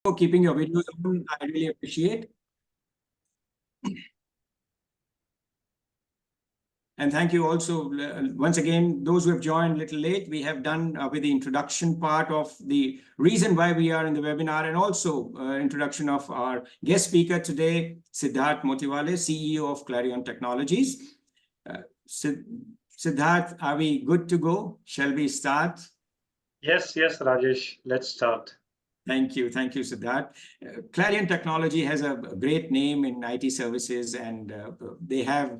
for keeping your videos open. I really appreciate. And thank you also, once again, those who have joined a little late. We have done with the introduction part of the reason why we are in the webinar, and also introduction of our guest speaker today, Siddharth Motiwale, CEO of Clarion Technologies. Siddharth, are we good to go? Shall we start? Yes, Rajesh. Let's start. Thank you, Siddharth. Clarion Technology has a great name in IT services, and they have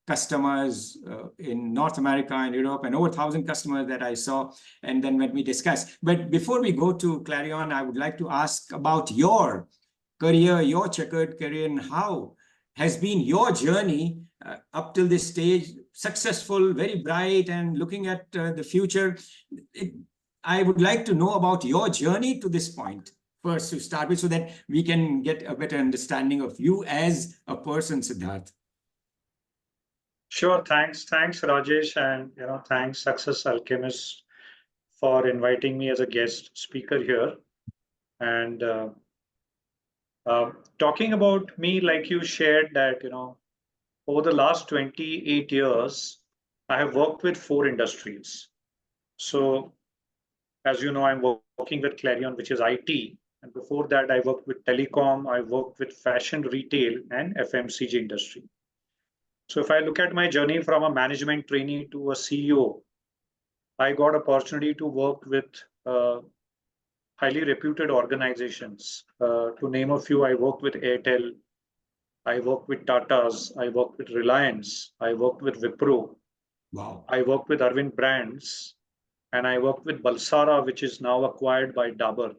customers in North America and Europe, and over 1,000 customers that I saw, and then when we discuss. But before we go to Clarion, I would like to ask about your career, your checkered career, and how has been your journey up till this stage, successful, very bright, and looking at the future. I would like to know about your journey to this point first to start with, so that we can get a better understanding of you as a person, Siddharth. Sure. Thanks, Rajesh, and thanks, Success Alchemist, for inviting me as a guest speaker here. And talking about me, like you shared that over the last 28 years, I have worked with 4 industries. So, as you know, I'm working with Clarion, which is IT. And before that, I worked with telecom, I worked with fashion, retail, and FMCG industry. So if I look at my journey from a management trainee to a CEO, I got opportunity to work with highly reputed organizations. To name a few, I worked with Airtel, I worked with Tata's, I worked with Reliance, I worked with Wipro. Wow. I worked with Arvind Brands, and I worked with Balsara, which is now acquired by Dabur.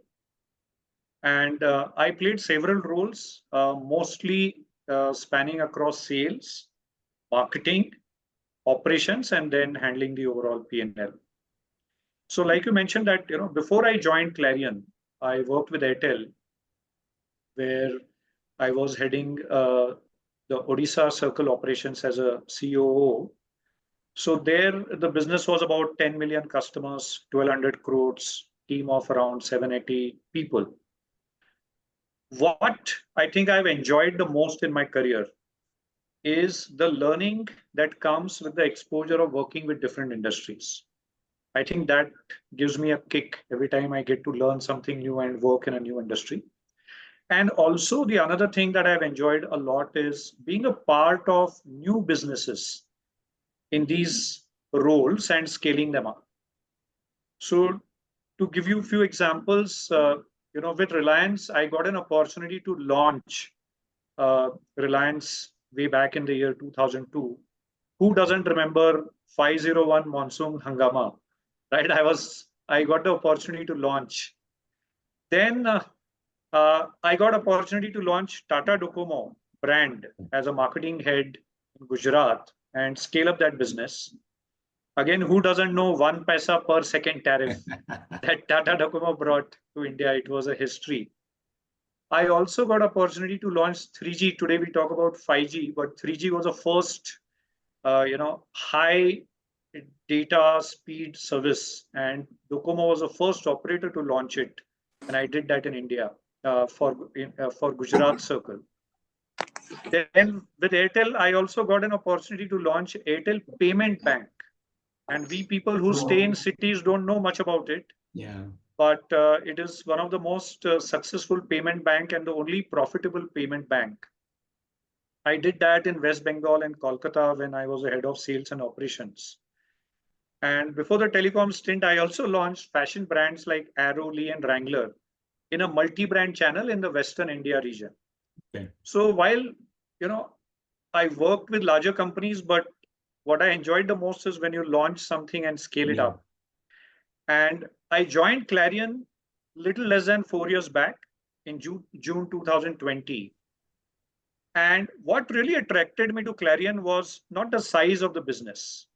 And I played several roles, mostly spanning across sales, marketing, operations, and then handling the overall P&L. So like you mentioned that, before I joined Clarion, I worked with Airtel, where I was heading the Odisha Circle operations as a COO. So there, the business was about 10 million customers, 1,200 crores, team of around 780 people. What I think I've enjoyed the most in my career is the learning that comes with the exposure of working with different industries. I think that gives me a kick every time I get to learn something new and work in a new industry. And also the another thing that I've enjoyed a lot is being a part of new businesses in these roles and scaling them up. So to give you a few examples, with Reliance, I got an opportunity to launch Reliance way back in the year 2002. Who doesn't remember 501 monsoon hangama, right? I got the opportunity to launch. Then I got opportunity to launch Tata Docomo brand as a marketing head in Gujarat and scale up that business. Again, who doesn't know 1 paisa per second tariff that Tata Docomo brought to India? It was a history. I also got opportunity to launch 3G. Today we talk about 5G, but 3G was the first, high data speed service, and Docomo was the first operator to launch it, and I did that in India for Gujarat Circle. Then with Airtel, I also got an opportunity to launch Airtel Payment Bank, and we people who stay in cities don't know much about it. Yeah. But it is one of the most successful payment bank and the only profitable payment bank. I did that in West Bengal and Kolkata when I was the head of sales and operations. And before the telecom stint, I also launched fashion brands like Arrow, Lee, and Wrangler in a multi-brand channel in the Western India region. Okay. So while, I worked with larger companies, but what I enjoyed the most is when you launch something and scale it up. And I joined Clarion little less than 4 years back in June 2020. And what really attracted me to Clarion was not the size of the business,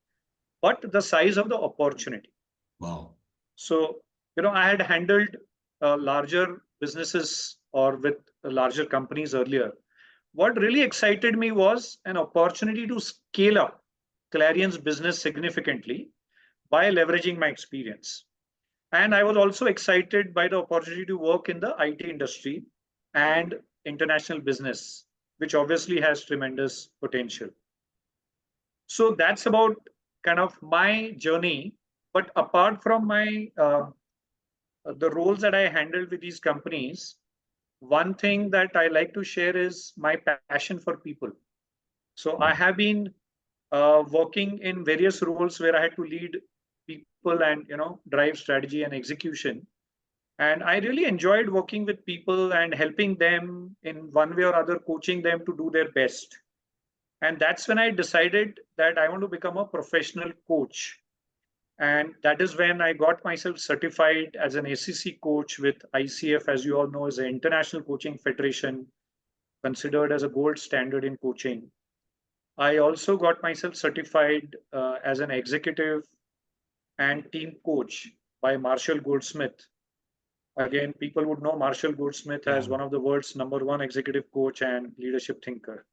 but the size of the opportunity. Wow. So, I had handled larger businesses or with larger companies earlier. What really excited me was an opportunity to scale up Clarion's business significantly by leveraging my experience. And I was also excited by the opportunity to work in the IT industry and international business, which obviously has tremendous potential. So that's about kind of my journey. But apart from my the roles that I handled with these companies, one thing that I like to share is my passion for people. So I have been working in various roles where I had to lead people and drive strategy and execution. And I really enjoyed working with people and helping them in one way or other, coaching them to do their best. And that's when I decided that I want to become a professional coach. And that is when I got myself certified as an ACC coach with ICF, as you all know, is an international coaching federation considered as a gold standard in coaching. I also got myself certified as an executive and team coach by Marshall Goldsmith. Again, people would know Marshall Goldsmith as one of the world's #1 executive coach and leadership thinker.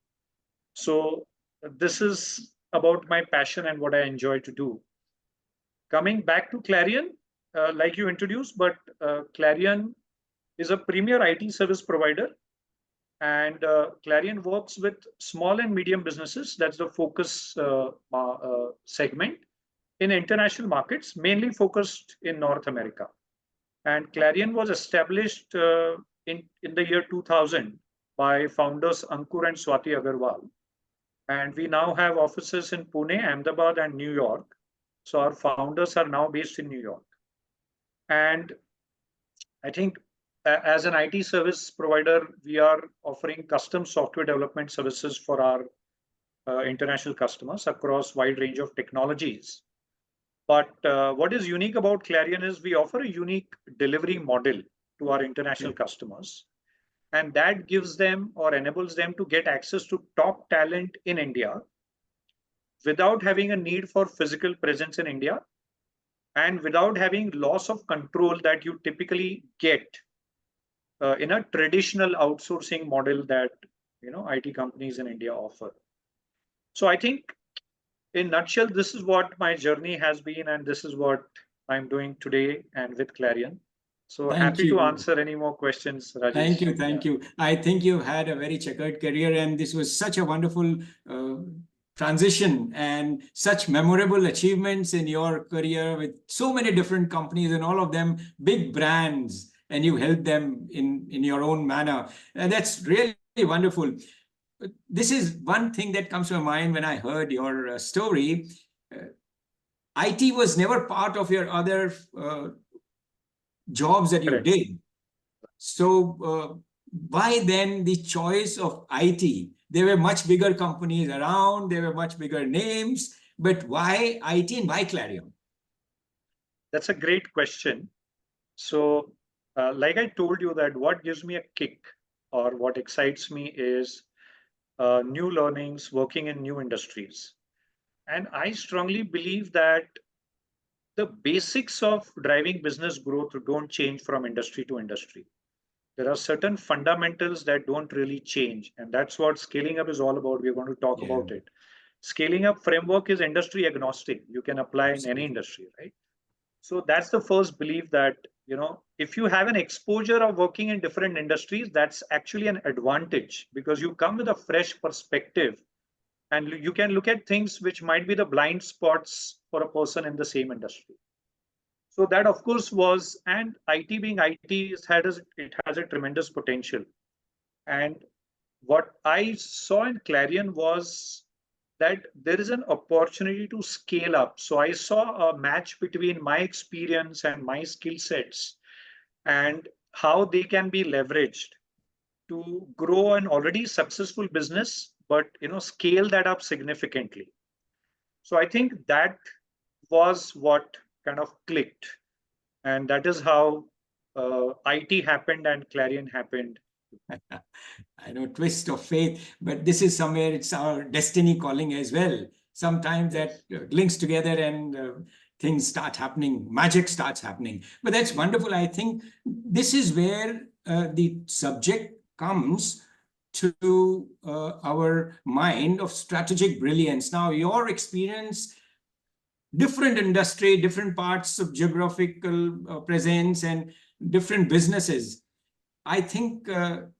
So this is about my passion and what I enjoy to do. Coming back to Clarion, like you introduced, but Clarion is a premier IT service provider, and Clarion works with small and medium businesses. That's the focus segment in international markets, mainly focused in North America. And Clarion was established in the year 2000 by founders Ankur and Swati Agarwal. And we now have offices in Pune, Ahmedabad, and New York. So our founders are now based in New York. And I think as an IT service provider, we are offering custom software development services for our international customers across a wide range of technologies. But what is unique about Clarion is we offer a unique delivery model to our international customers. And that gives them or enables them to get access to top talent in India without having a need for physical presence in India and without having loss of control that you typically get in a traditional outsourcing model that IT companies in India offer. So I think in a nutshell, this is what my journey has been, and this is what I'm doing today and with Clarion. So happy to answer any more questions, Rajesh. Thank you. I think you've had a very checkered career, and this was such a wonderful transition and such memorable achievements in your career with so many different companies and all of them big brands, and you helped them in your own manner. And that's really wonderful. This is one thing that comes to my mind when I heard your story. IT was never part of your other jobs that you did. So why then the choice of IT? There were much bigger companies around, there were much bigger names, but why IT and why Clarion? That's a great question. So like I told you, that what gives me a kick or what excites me is new learnings, working in new industries. And I strongly believe that the basics of driving business growth don't change from industry to industry. There are certain fundamentals that don't really change. And that's what scaling up is all about. We're going to talk about it. Scaling up framework is industry agnostic. You can apply in any industry, right? So that's the first belief that, if you have an exposure of working in different industries, that's actually an advantage because you come with a fresh perspective and you can look at things which might be the blind spots for a person in the same industry. So that, of course, was, and IT being IT, it has a tremendous potential. And what I saw in Clarion was that there is an opportunity to scale up. So I saw a match between my experience and my skill sets and how they can be leveraged to grow an already successful business, but scale that up significantly. So I think that was what kind of clicked. And that is how IT happened and Clarion happened. I know, twist of fate, but this is somewhere it's our destiny calling as well. Sometimes that links together and things start happening, magic starts happening. But that's wonderful. I think this is where the subject comes to our mind of strategic brilliance. Now, your experience different industry, different parts of geographical presence and different businesses. I think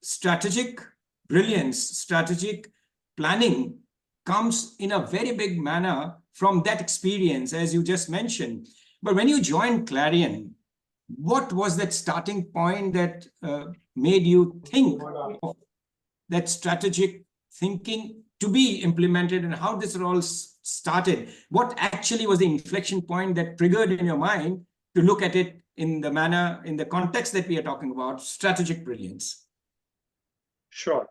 strategic brilliance, strategic planning comes in a very big manner from that experience, as you just mentioned. But when you joined Clarion, what was that starting point that made you think of that strategic thinking to be implemented, and how this all started? What actually was the inflection point that triggered in your mind to look at it in the manner, in the context that we are talking about, strategic brilliance? Sure.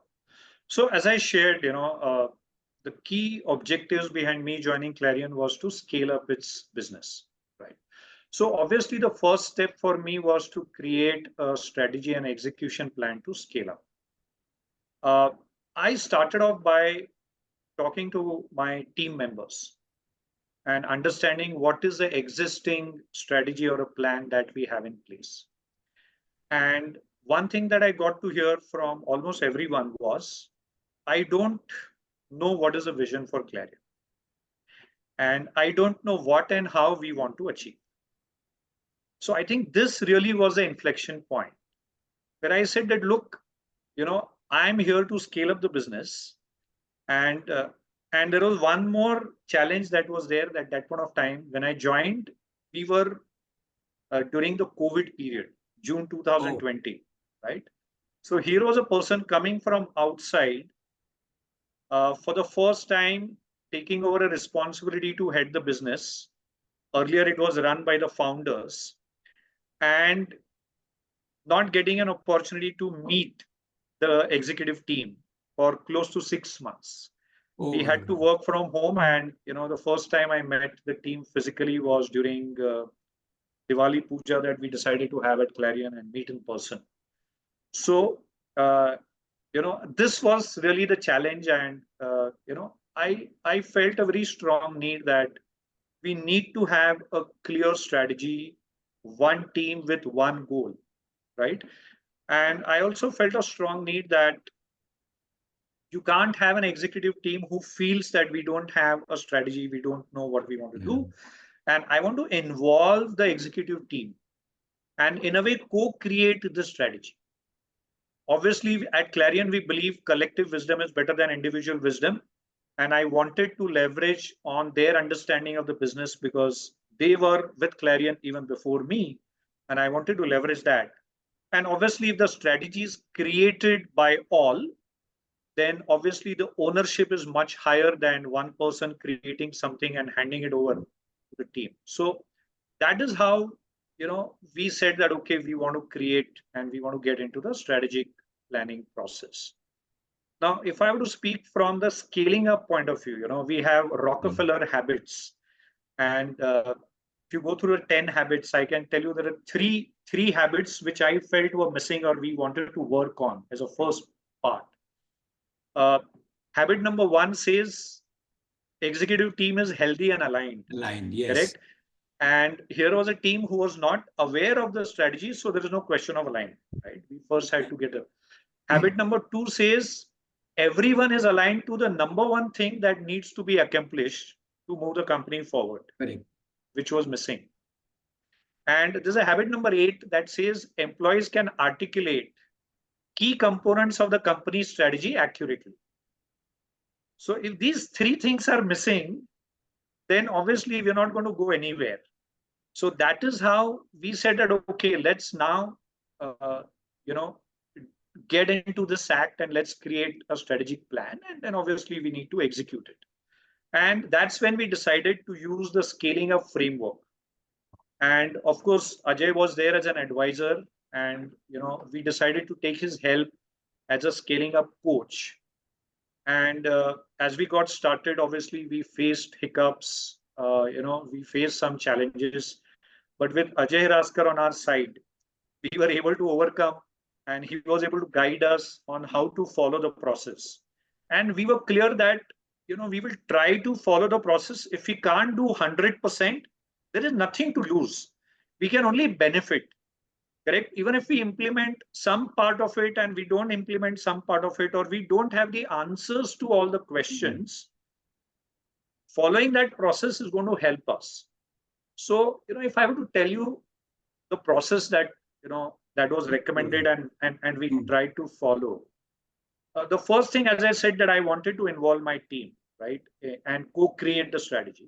So as I shared, the key objectives behind me joining Clarion was to scale up its business, right? So obviously the first step for me was to create a strategy and execution plan to scale up. I started off by talking to my team members and understanding what is the existing strategy or a plan that we have in place. And one thing that I got to hear from almost everyone was, I don't know what is a vision for Clarion. And I don't know what and how we want to achieve. So I think this really was the inflection point where I said that, look, I'm here to scale up the business. And there was one more challenge that was there at that point of time. When I joined, we were during the COVID period, June 2020, right? So here was a person coming from outside for the first time, taking over a responsibility to head the business. Earlier, it was run by the founders, and not getting an opportunity to meet the executive team for close to 6 months. We had to work from home, and the first time I met the team physically was during Diwali Puja that we decided to have at Clarion and meet in person. So this was really the challenge, and I felt a very strong need that we need to have a clear strategy, one team with one goal, right? And I also felt a strong need that you can't have an executive team who feels that we don't have a strategy, we don't know what we want to do. And I want to involve the executive team and in a way co-create the strategy. Obviously, at Clarion, we believe collective wisdom is better than individual wisdom. And I wanted to leverage on their understanding of the business because they were with Clarion even before me. And I wanted to leverage that. And obviously, if the strategy is created by all, then obviously the ownership is much higher than one person creating something and handing it over to the team. So that is how, we said that, okay, we want to create and we want to get into the strategic planning process. Now, if I were to speak from the scaling up point of view, we have Rockefeller habits. And if you go through the 10 habits, I can tell you there are three habits which I felt were missing or we wanted to work on as a first part. Habit number 1 says executive team is healthy and aligned. Aligned, yes. Correct? And here was a team who was not aware of the strategy, so there is no question of alignment, right? We first had to get a habit. Number 2 says everyone is aligned to the number one thing that needs to be accomplished to move the company forward, Correct. Which was missing. And there's a habit number 8 that says employees can articulate key components of the company's strategy accurately. So if these 3 things are missing, then obviously we're not going to go anywhere. So that is how we said that, okay, let's now, get into this act and let's create a strategic plan. And then obviously we need to execute it. And that's when we decided to use the scaling up framework. And of course, Ajay was there as an advisor, and we decided to take his help as a scaling up coach. And as we got started, obviously we faced hiccups, we faced some challenges, but with Ajay Raskar on our side, we were able to overcome, and he was able to guide us on how to follow the process. And we were clear that, we will try to follow the process. If we can't do 100%, there is nothing to lose. We can only benefit. Correct? Even if we implement some part of it and we don't implement some part of it, or we don't have the answers to all the questions, following that process is going to help us. So, if I were to tell you the process that, that was recommended and we tried to follow, the first thing, as I said, that I wanted to involve my team, right, and co-create the strategy.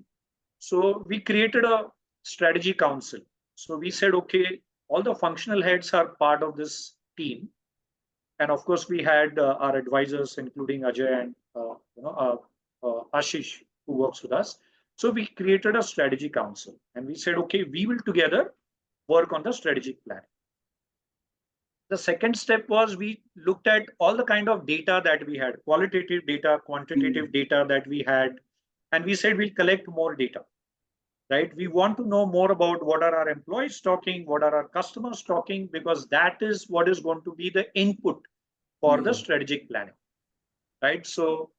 So we created a strategy council. So we said, okay, all the functional heads are part of this team. And of course, we had our advisors, including Ajay and Ashish, who works with us. So we created a strategy council and we said, okay, we will together work on the strategic plan. The second step was we looked at all the kind of data that we had, qualitative data, quantitative data that we had, and we said we'll collect more data, right? We want to know more about what are our employees talking, what are our customers talking, because that is what is going to be the input for the strategic planning, right? So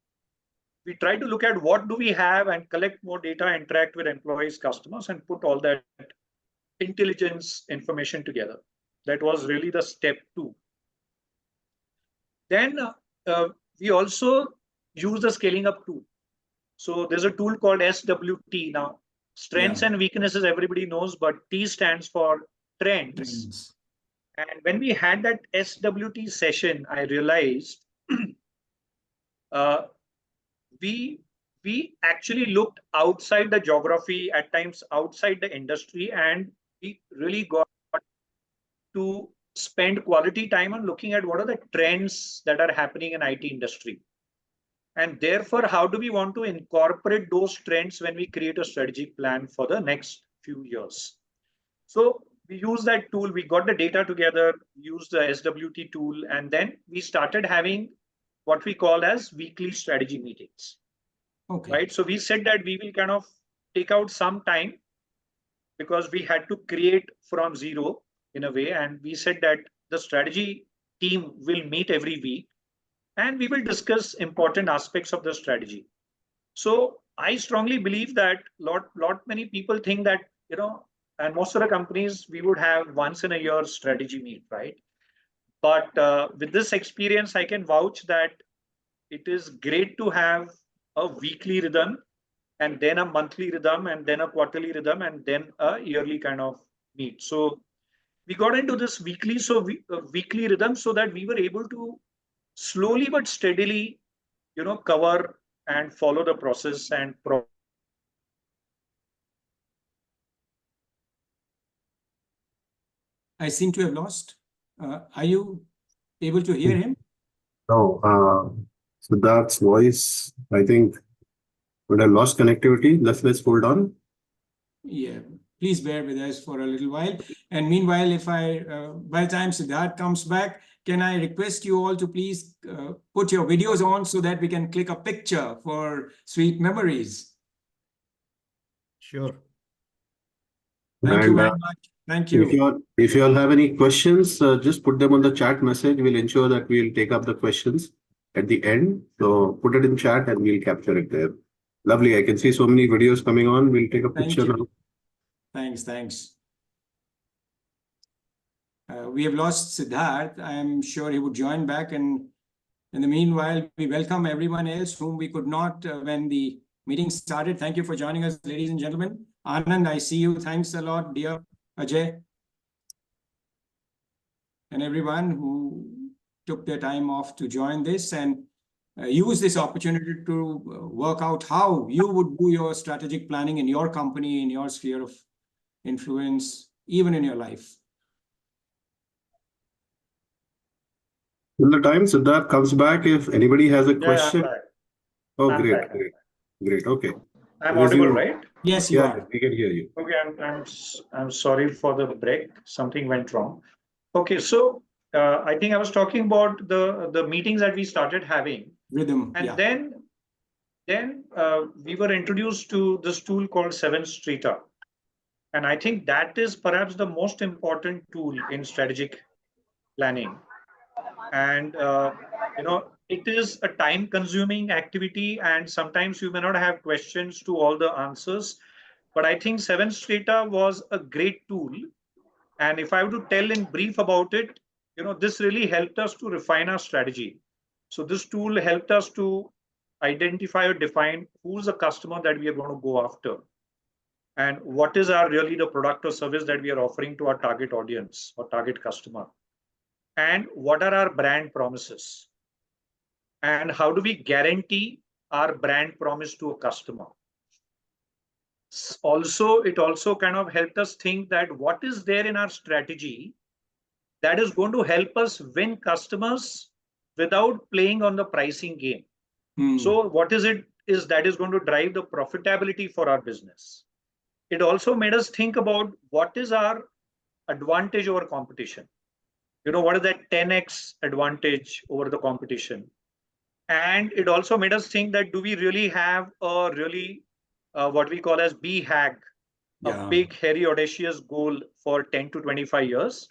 we try to look at what do we have and collect more data, interact with employees, customers, and put all that intelligence information together. That was really the step 2. Then we also use the scaling up tool. So there's a tool called SWT. Now, strengths and weaknesses, everybody knows, but T stands for trends. And when we had that SWT session, I realized we actually looked outside the geography, at times outside the industry, and we really got to spend quality time on looking at what are the trends that are happening in IT industry. And therefore, how do we want to incorporate those trends when we create a strategic plan for the next few years? So we use that tool, we got the data together, used the SWT tool, and then we started having what we call as weekly strategy meetings. Okay. Right. So we said that we will kind of take out some time because we had to create from zero in a way. And we said that the strategy team will meet every week and we will discuss important aspects of the strategy. So I strongly believe that many people think that, and most of the companies, we would have once in a year strategy meet, right? But with this experience, I can vouch that it is great to have a weekly rhythm and then a monthly rhythm and then a quarterly rhythm and then a yearly kind of meet. So we got into this weekly rhythm so that we were able to slowly but steadily, cover and follow the process and I seem to have lost. Are you able to hear him? No, Siddharth's voice, I think, would have lost connectivity. Let's hold on. Yeah, please bear with us for a little while. And meanwhile, if by the time Siddharth comes back, can I request you all to please put your videos on so that we can click a picture for sweet memories? Sure. Thank you very much. Thank you. If you all have any questions, just put them on the chat message. We'll ensure that we'll take up the questions at the end. So put it in chat and we'll capture it there. Lovely. I can see so many videos coming on. We'll take a picture now. Thanks. We have lost Siddharth. I am sure he would join back. And in the meanwhile, we welcome everyone else whom we could not when the meeting started. Thank you for joining us, ladies and gentlemen. Anand, I see you. Thanks a lot, dear Ajay. And everyone who took their time off to join this and use this opportunity to work out how you would do your strategic planning in your company, in your sphere of influence, even in your life. Till the time Siddharth comes back, if anybody has a question. Oh, great. Okay. I'm audible, right? Yes, you are. We can hear you. Okay, I'm sorry for the break. Something went wrong. Okay, so I think I was talking about the meetings that we started having. Rhythm. And then we were introduced to this tool called 7-Streeter. And I think that is perhaps the most important tool in strategic planning. And, it is a time-consuming activity, and sometimes you may not have questions to all the answers. But I think 7-Streeter was a great tool. And if I were to tell in brief about it, this really helped us to refine our strategy. So this tool helped us to identify or define who's the customer that we are going to go after. and what is our really the product or service that we are offering to our target audience or target customer, and what are our brand promises, and how do we guarantee our brand promise to a customer. Also, it also kind of helped us think that what is there in our strategy that is going to help us win customers without playing on the pricing game. So what is it is that is going to drive the profitability for our business. It also made us think about what is our advantage over competition. You know, what is that 10x advantage over the competition? And it also made us think that do we really have a really what we call as 𝐵HAG, a big, hairy, audacious goal for 10 to 25 years.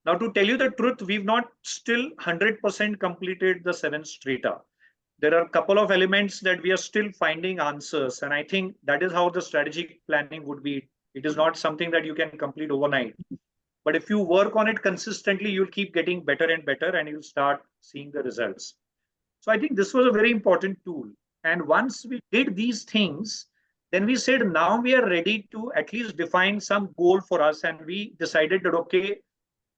Now, to tell you the truth, we've not still 100% completed the 7 strata. There are a couple of elements that we are still finding answers. And I think that is how the strategic planning would be. It is not something that you can complete overnight. But if you work on it consistently, you'll keep getting better and better, and you'll start seeing the results. So I think this was a very important tool. And once we did these things, then we said, now we are ready to at least define some goal for us. And we decided that, okay,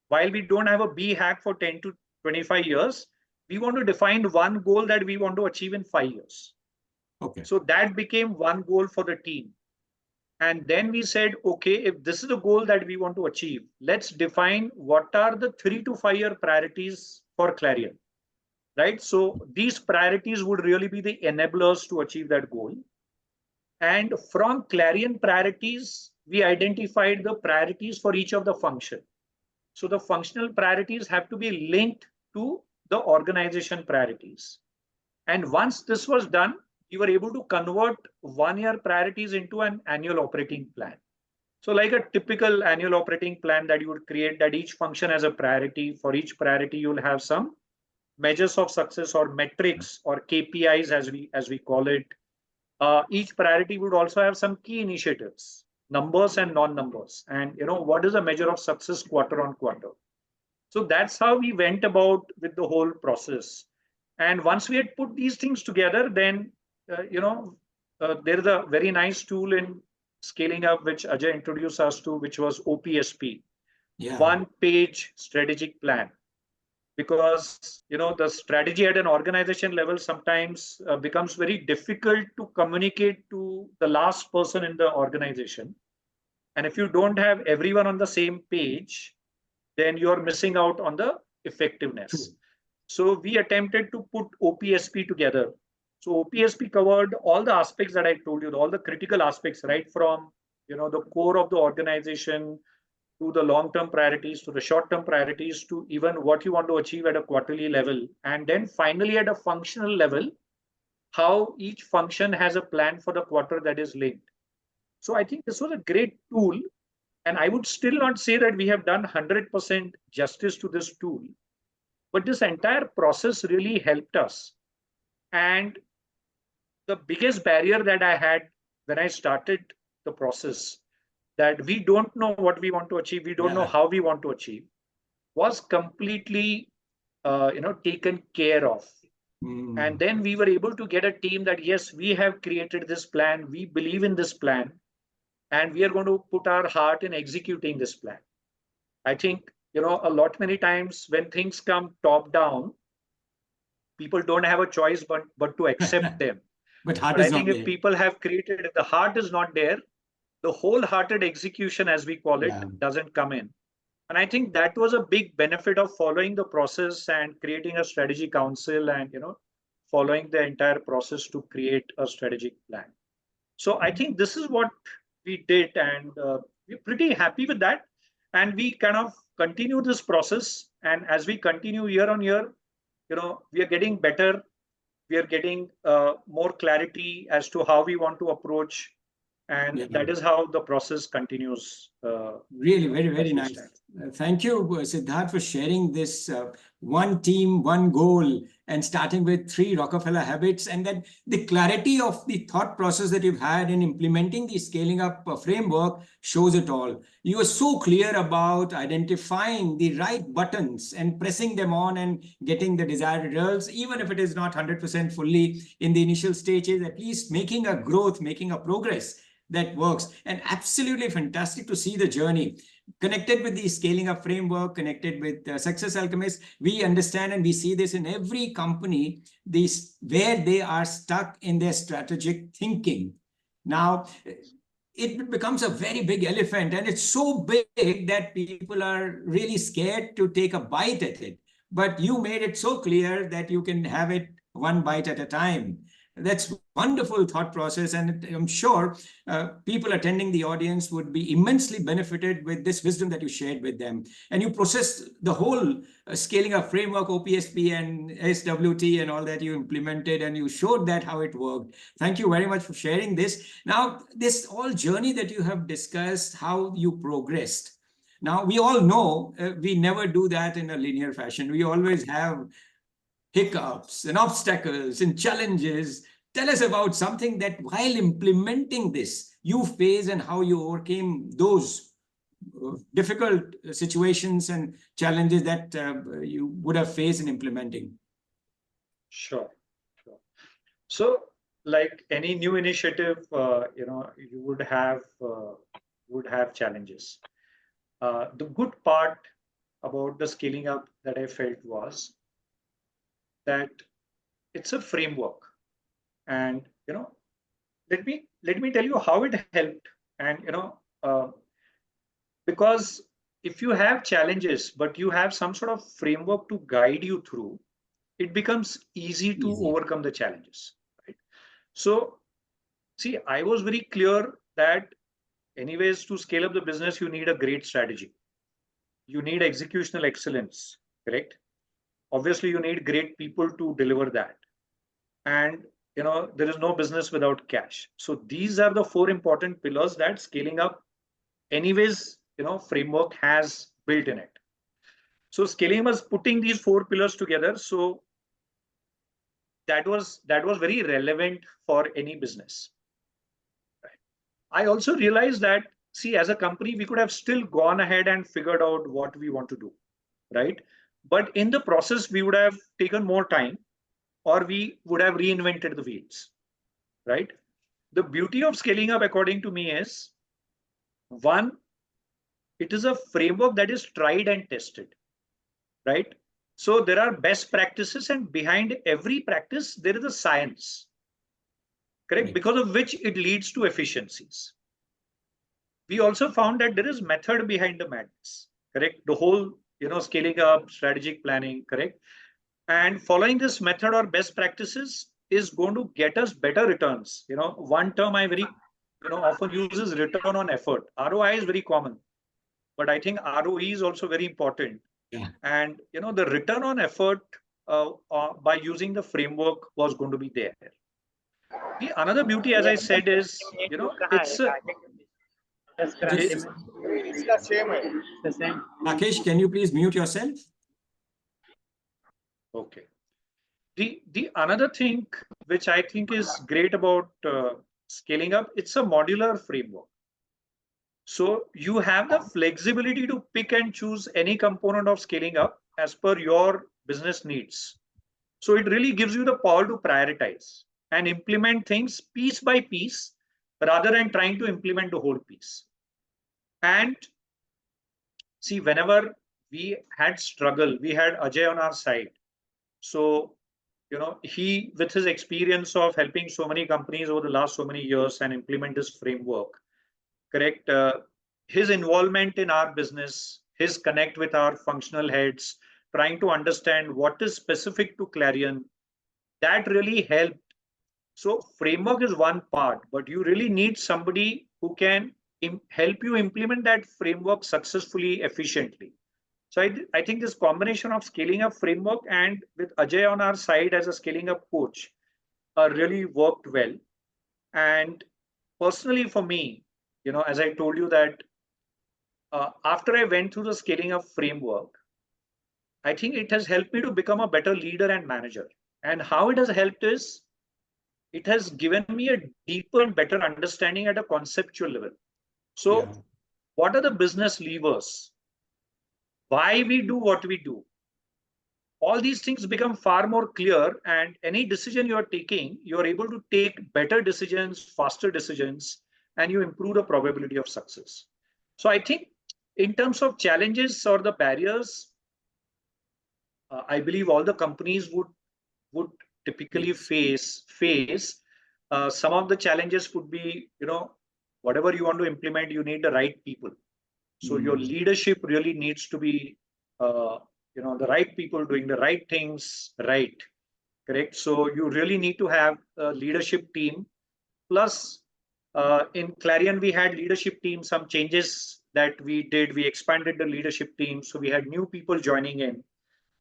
while we don't have a 𝐵HAG for 10 to 25 years, we want to define one goal that we want to achieve in 5 years. Okay. So that became one goal for the team. And then we said, okay, if this is the goal that we want to achieve, let's define what are the 3 to 5 year priorities for Clarion, right? So these priorities would really be the enablers to achieve that goal. And from Clarion priorities, we identified the priorities for each of the function. So the functional priorities have to be linked to the organization priorities. And once this was done, we were able to convert 1 year priorities into an annual operating plan. So like a typical annual operating plan that you would create, that each function has a priority. For each priority, you'll have some measures of success or metrics or KPIs as we call it. Each priority would also have some key initiatives, numbers and non-numbers, and what is a measure of success quarter on quarter. So that's how we went about with the whole process. And once we had put these things together, then there is a very nice tool in scaling up which Ajay introduced us to, which was OPSP, one-page strategic plan. Because the strategy at an organization level sometimes becomes very difficult to communicate to the last person in the organization. And if you don't have everyone on the same page, then you're missing out on the effectiveness. So we attempted to put OPSP together. So OPSP covered all the aspects that I told you, all the critical aspects, right from the core of the organization, to the long-term priorities, to the short-term priorities, to even what you want to achieve at a quarterly level. And then finally at a functional level, how each function has a plan for the quarter that is linked. So I think this was a great tool. And I would still not say that we have done 100% justice to this tool. But this entire process really helped us. And the biggest barrier that I had when I started the process, that we don't know what we want to achieve, we don't know how we want to achieve, was completely taken care of. And then we were able to get a team that, yes, we have created this plan, we believe in this plan, and we are going to put our heart in executing this plan. I think, a lot many times when things come top down, people don't have a choice but to accept them. But I think if people have created, if the heart is not there, the wholehearted execution, as we call it, doesn't come in. And I think that was a big benefit of following the process and creating a strategy council and, following the entire process to create a strategic plan. So I think this is what we did, and we're pretty happy with that. And we kind of continue this process. And as we continue year on year, we are getting better. We are getting more clarity as to how we want to approach. And that is how the process continues. Really, very, very nice. Thank you, Siddharth, for sharing this one team, one goal, and starting with 3 Rockefeller habits, and then the clarity of the thought process that you've had in implementing the scaling up framework shows it all. You are so clear about identifying the right buttons and pressing them on and getting the desired results, even if it is not 100% fully in the initial stages, at least making a growth, making a progress. that works. And absolutely fantastic to see the journey. Connected with the scaling up framework, connected with Success Alchemist, we understand and we see this in every company, where they are stuck in their strategic thinking. Now, it becomes a very big elephant, and it's so big that people are really scared to take a bite at it. But you made it so clear that you can have it one bite at a time. That's wonderful thought process, and I'm sure people attending the audience would be immensely benefited with this wisdom that you shared with them. And you processed the whole scaling up framework, OPSP and SWT and all that you implemented, and you showed that how it worked. Thank you very much for sharing this. Now, this whole journey that you have discussed, how you progressed. Now, we all know we never do that in a linear fashion. We always have hiccups and obstacles and challenges. Tell us about something that while implementing this, you face and how you overcame those difficult situations and challenges that you would have faced in implementing. Sure. So, like any new initiative, you would have challenges. The good part about the scaling up that I felt was that it's a framework, and let me tell you how it helped. And because if you have challenges but you have some sort of framework to guide you through, it becomes easy to overcome the challenges, right? So see, I was very clear that anyways, to scale up the business, you need a great strategy, you need executional excellence, correct? Obviously, you need great people to deliver that. And, there is no business without cash. So these are the 4 important pillars that scaling up anyways, framework has built in it. So scaling was putting these 4 pillars together. So that was very relevant for any business. Right? I also realized that, see, as a company, we could have still gone ahead and figured out what we want to do, right? But in the process, we would have taken more time, or we would have reinvented the wheels, right? The beauty of scaling up, according to me, is one, it is a framework that is tried and tested, right? So there are best practices, and behind every practice, there is a science, correct? Right. Because of which it leads to efficiencies. We also found that there is method behind the madness, correct? The whole scaling up, strategic planning, correct? And following this method or best practices is going to get us better returns. One term I very often use is return on effort. ROI is very common, but I think ROE is also very important. Yeah. And the return on effort by using the framework was going to be there. The another beauty, as I said, is it's the same. Rakesh, can you please mute yourself? Okay. The another thing which I think is great about scaling up, it's a modular framework. So you have the flexibility to pick and choose any component of scaling up as per your business needs. So it really gives you the power to prioritize and implement things piece by piece rather than trying to implement the whole piece. And see, whenever we had struggle, we had Ajay on our side. So, he, with his experience of helping so many companies over the last so many years and implement this framework, correct? His involvement in our business, his connect with our functional heads, trying to understand what is specific to Clarion, that really helped. So framework is one part, but you really need somebody who can help you implement that framework successfully, efficiently. So I think this combination of scaling up framework and with Ajay on our side as a scaling up coach really worked well. And personally for me, as I told you that after I went through the scaling up framework, I think it has helped me to become a better leader and manager. And how it has helped is, it has given me a deeper and better understanding at a conceptual level. So what are the business levers? Why we do what we do? All these things become far more clear, and any decision you are taking, you are able to take better decisions, faster decisions, and you improve the probability of success. So I think in terms of challenges or the barriers, I believe all the companies would typically face. Some of the challenges would be, whatever you want to implement, you need the right people. So your leadership really needs to be, the right people doing the right things, right? Correct. So you really need to have a leadership team. Plus, in Clarion, we had leadership team, some changes that we did. We expanded the leadership team. So we had new people joining in.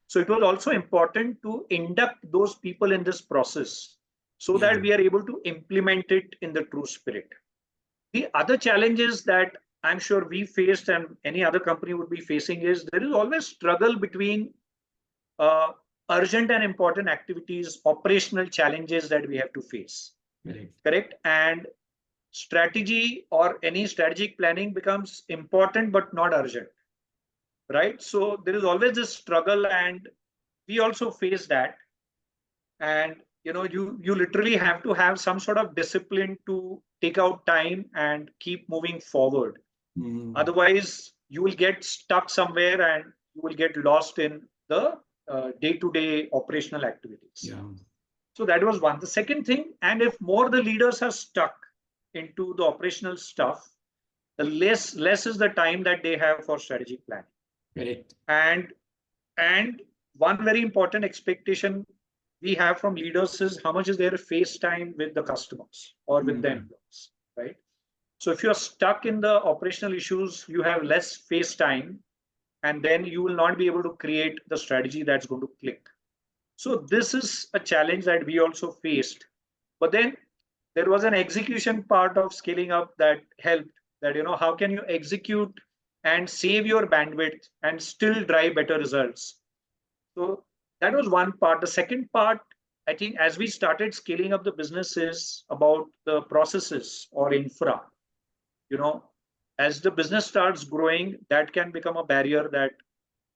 So it was also important to induct those people in this process so that we are able to implement it in the true spirit. The other challenges that I'm sure we faced and any other company would be facing is there is always struggle between urgent and important activities, operational challenges that we have to face. Correct. And strategy or any strategic planning becomes important but not urgent. Right. So there is always this struggle, and we also face that. And you literally have to have some sort of discipline to take out time and keep moving forward. Otherwise, you will get stuck somewhere and you will get lost in the day-to-day operational activities. So that was one. The second thing, and if more the leaders are stuck into the operational stuff, the less is the time that they have for strategic planning. Correct. And one very important expectation we have from leaders is how much is their face time with the customers or with the employees, right? So if you're stuck in the operational issues, you have less face time, and then you will not be able to create the strategy that's going to click. So this is a challenge that we also faced. But then there was an execution part of scaling up that helped, that, how can you execute and save your bandwidth and still drive better results. So that was one part. The second part, I think, as we started scaling up the business, is about the processes or infra. As the business starts growing, that can become a barrier that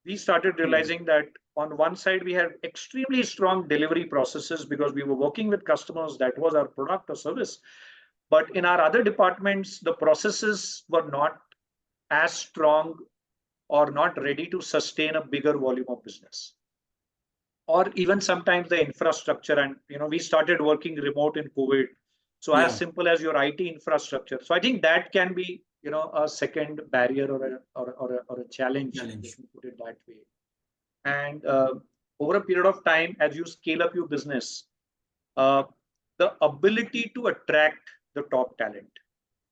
we started realizing that on one side, we had extremely strong delivery processes because we were working with customers. That was our product or service. But in our other departments, the processes were not as strong or not ready to sustain a bigger volume of business. Or even sometimes the infrastructure, and we started working remote in COVID. So as simple as your IT infrastructure. So I think that can be a second barrier or a challenge. Let me put it that way. And over a period of time, as you scale up your business, the ability to attract the top talent.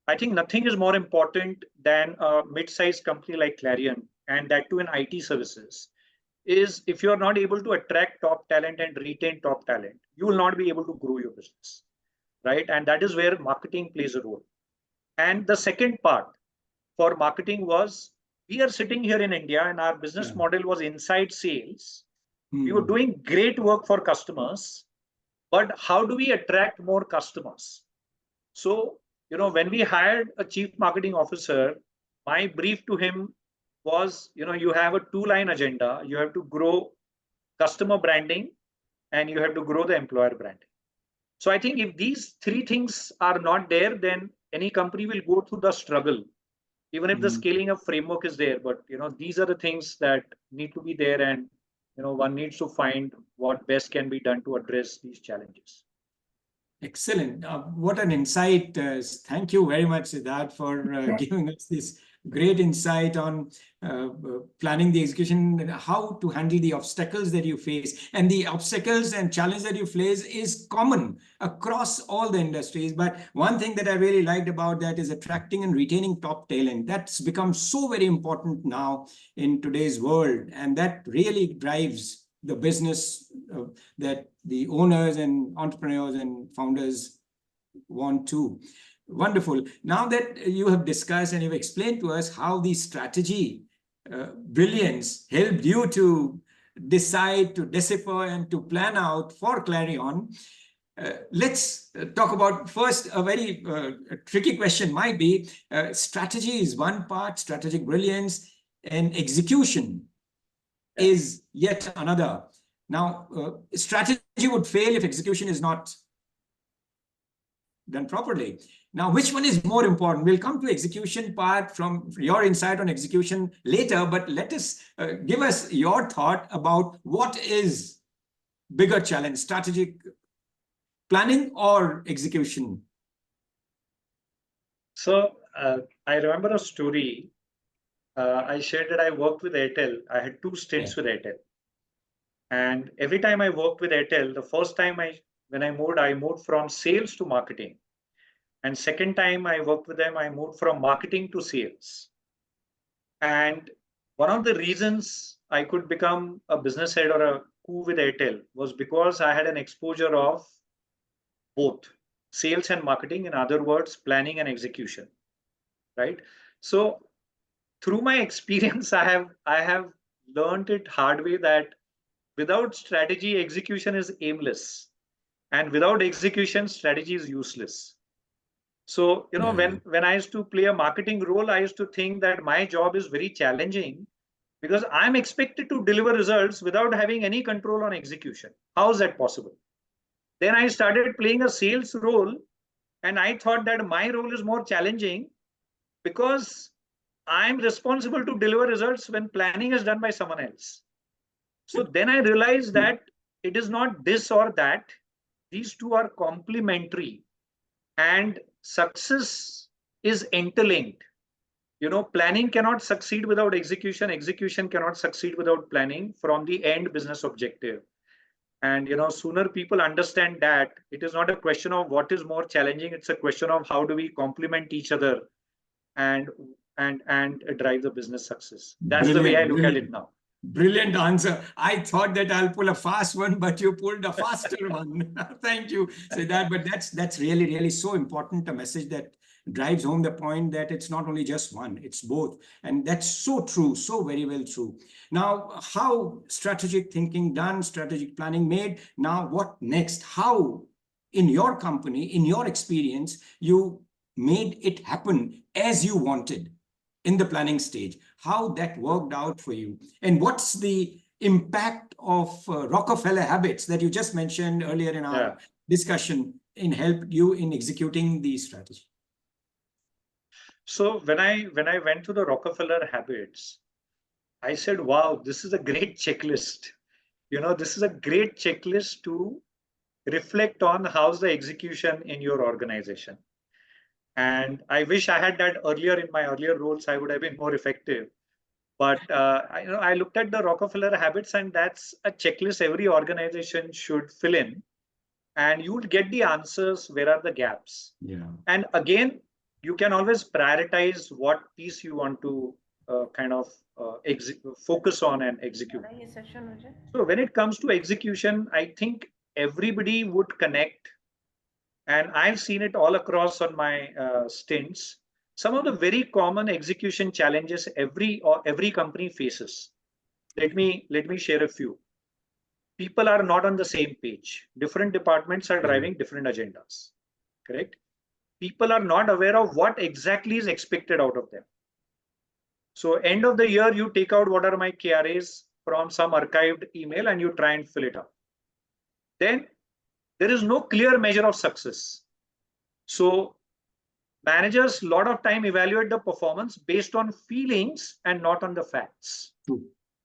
I think nothing is more important than a mid-sized company like Clarion, and that too in IT services, is if you're not able to attract top talent and retain top talent, you will not be able to grow your business, right? And that is where marketing plays a role. And the second part for marketing was, we are sitting here in India and our business model was inside sales. We were doing great work for customers, but how do we attract more customers? So, when we hired a chief marketing officer, my brief to him was, you have a 2-line agenda. You have to grow customer branding and you have to grow the employer branding. So I think if these 3 things are not there, then any company will go through the struggle, even if the scaling up framework is there. But, these are the things that need to be there, and, one needs to find what best can be done to address these challenges. Excellent. What an insight. Thank you very much, Siddharth, for giving us this great insight on planning the execution, and how to handle the obstacles that you face. And the obstacles and challenges that you face is common across all the industries. But one thing that I really liked about that is attracting and retaining top talent. That's become so very important now in today's world. And that really drives the business that the owners and entrepreneurs and founders want to. Wonderful. Now that you have discussed and you've explained to us how the strategy brilliance helped you to decide, to decipher, and to plan out for Clarion, let's talk about first a very tricky question might be, strategy is one part, strategic brilliance, and execution is yet another. Now, strategy would fail if execution is not done properly. Now, which one is more important? We'll come to execution part from your insight on execution later, but let us give us your thought about what is bigger challenge, strategic planning or execution? So I remember a story. I shared that I worked with Airtel. I had 2 stints with Airtel. And every time I worked with Airtel, the first time when I moved from sales to marketing. And second time I worked with them, I moved from marketing to sales. And one of the reasons I could become a business head or a coup with Airtel was because I had an exposure of both sales and marketing, in other words, planning and execution, right? So through my experience, I have learned it hard way that without strategy, execution is aimless, and without execution, strategy is useless. So, you know, when I used to play a marketing role, I used to think that my job is very challenging because I'm expected to deliver results without having any control on execution. How is that possible? Then I started playing a sales role, and I thought that my role is more challenging because I'm responsible to deliver results when planning is done by someone else. So then I realized that it is not this or that. These two are complementary, and success is interlinked. You know, planning cannot succeed without execution. Execution cannot succeed without planning from the end business objective. And, you know, sooner people understand that it is not a question of what is more challenging. It's a question of how do we complement each other and drive the business success. That's the way I look at it now. Brilliant answer. I thought that I'll pull a fast one, but you pulled a faster one. Thank you, Siddharth. But that's really, really so important, a message that drives home the point that it's not only just one, it's both. And that's so true, so very well true. Now, how strategic thinking done, strategic planning made, now what next? How, in your company, in your experience, you made it happen as you wanted in the planning stage, how that worked out for you, and what's the impact of Rockefeller habits that you just mentioned earlier in our discussion in help you in executing the strategy? So when I went to the Rockefeller habits, I said, wow, this is a great checklist. You know, this is a great checklist to reflect on how's the execution in your organization. And I wish I had that earlier in my earlier roles. I would have been more effective. But I looked at the Rockefeller habits, and that's a checklist every organization should fill in. And you would get the answers. Where are the gaps? Yeah. And again, you can always prioritize what piece you want to focus on and execute. So when it comes to execution, I think everybody would connect. And I've seen it all across on my stints. Some of the very common execution challenges every company faces. Let me share a few. People are not on the same page. Different departments are driving different agendas. Correct? People are not aware of what exactly is expected out of them. So end of the year, you take out what are my KRAs from some archived email and you try and fill it up. Then there is no clear measure of success. So managers a lot of time evaluate the performance based on feelings and not on the facts.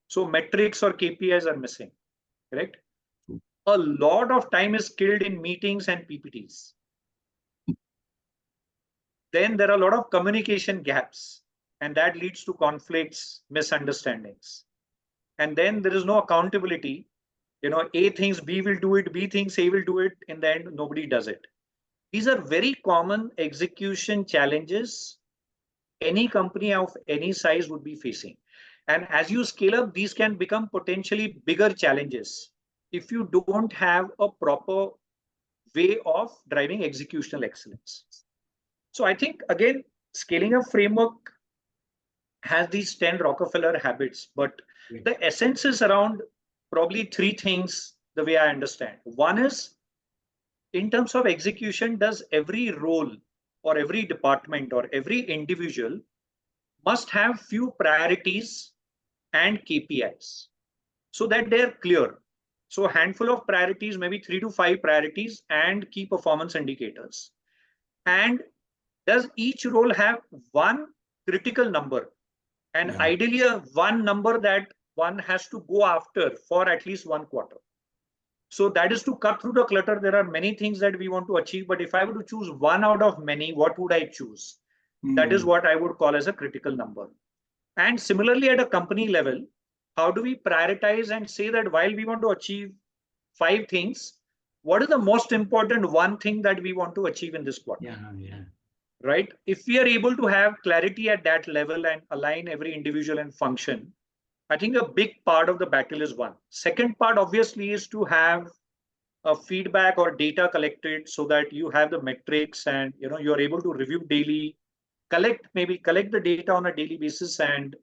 So metrics or KPIs are missing, correct? A lot of time is killed in meetings and PPTs. Then there are a lot of communication gaps, and that leads to conflicts, misunderstandings. And then there is no accountability. You know, A thinks B will do it, B thinks A will do it. In the end, nobody does it. These are very common execution challenges any company of any size would be facing. And as you scale up, these can become potentially bigger challenges if you don't have a proper way of driving executional excellence. So I think, again, scaling up framework has these 10 Rockefeller habits, but the essence is around probably 3 things the way I understand. One is, in terms of execution, does every role or every department or every individual must have few priorities and KPIs so that they're clear. So a handful of priorities, maybe 3 to 5 priorities and key performance indicators. And does each role have one critical number? And ideally, one number that one has to go after for at least one quarter. So that is to cut through the clutter. There are many things that we want to achieve, but if I were to choose one out of many, what would I choose? That is what I would call as a critical number. And similarly, at a company level, how do we prioritize and say that while we want to achieve 5 things, what is the most important one thing that we want to achieve in this quarter? Right? If we are able to have clarity at that level and align every individual and function, I think a big part of the battle is won. Second part, obviously, is to have a feedback or data collected so that you have the metrics and you're able to review daily, collect the data on a daily basis and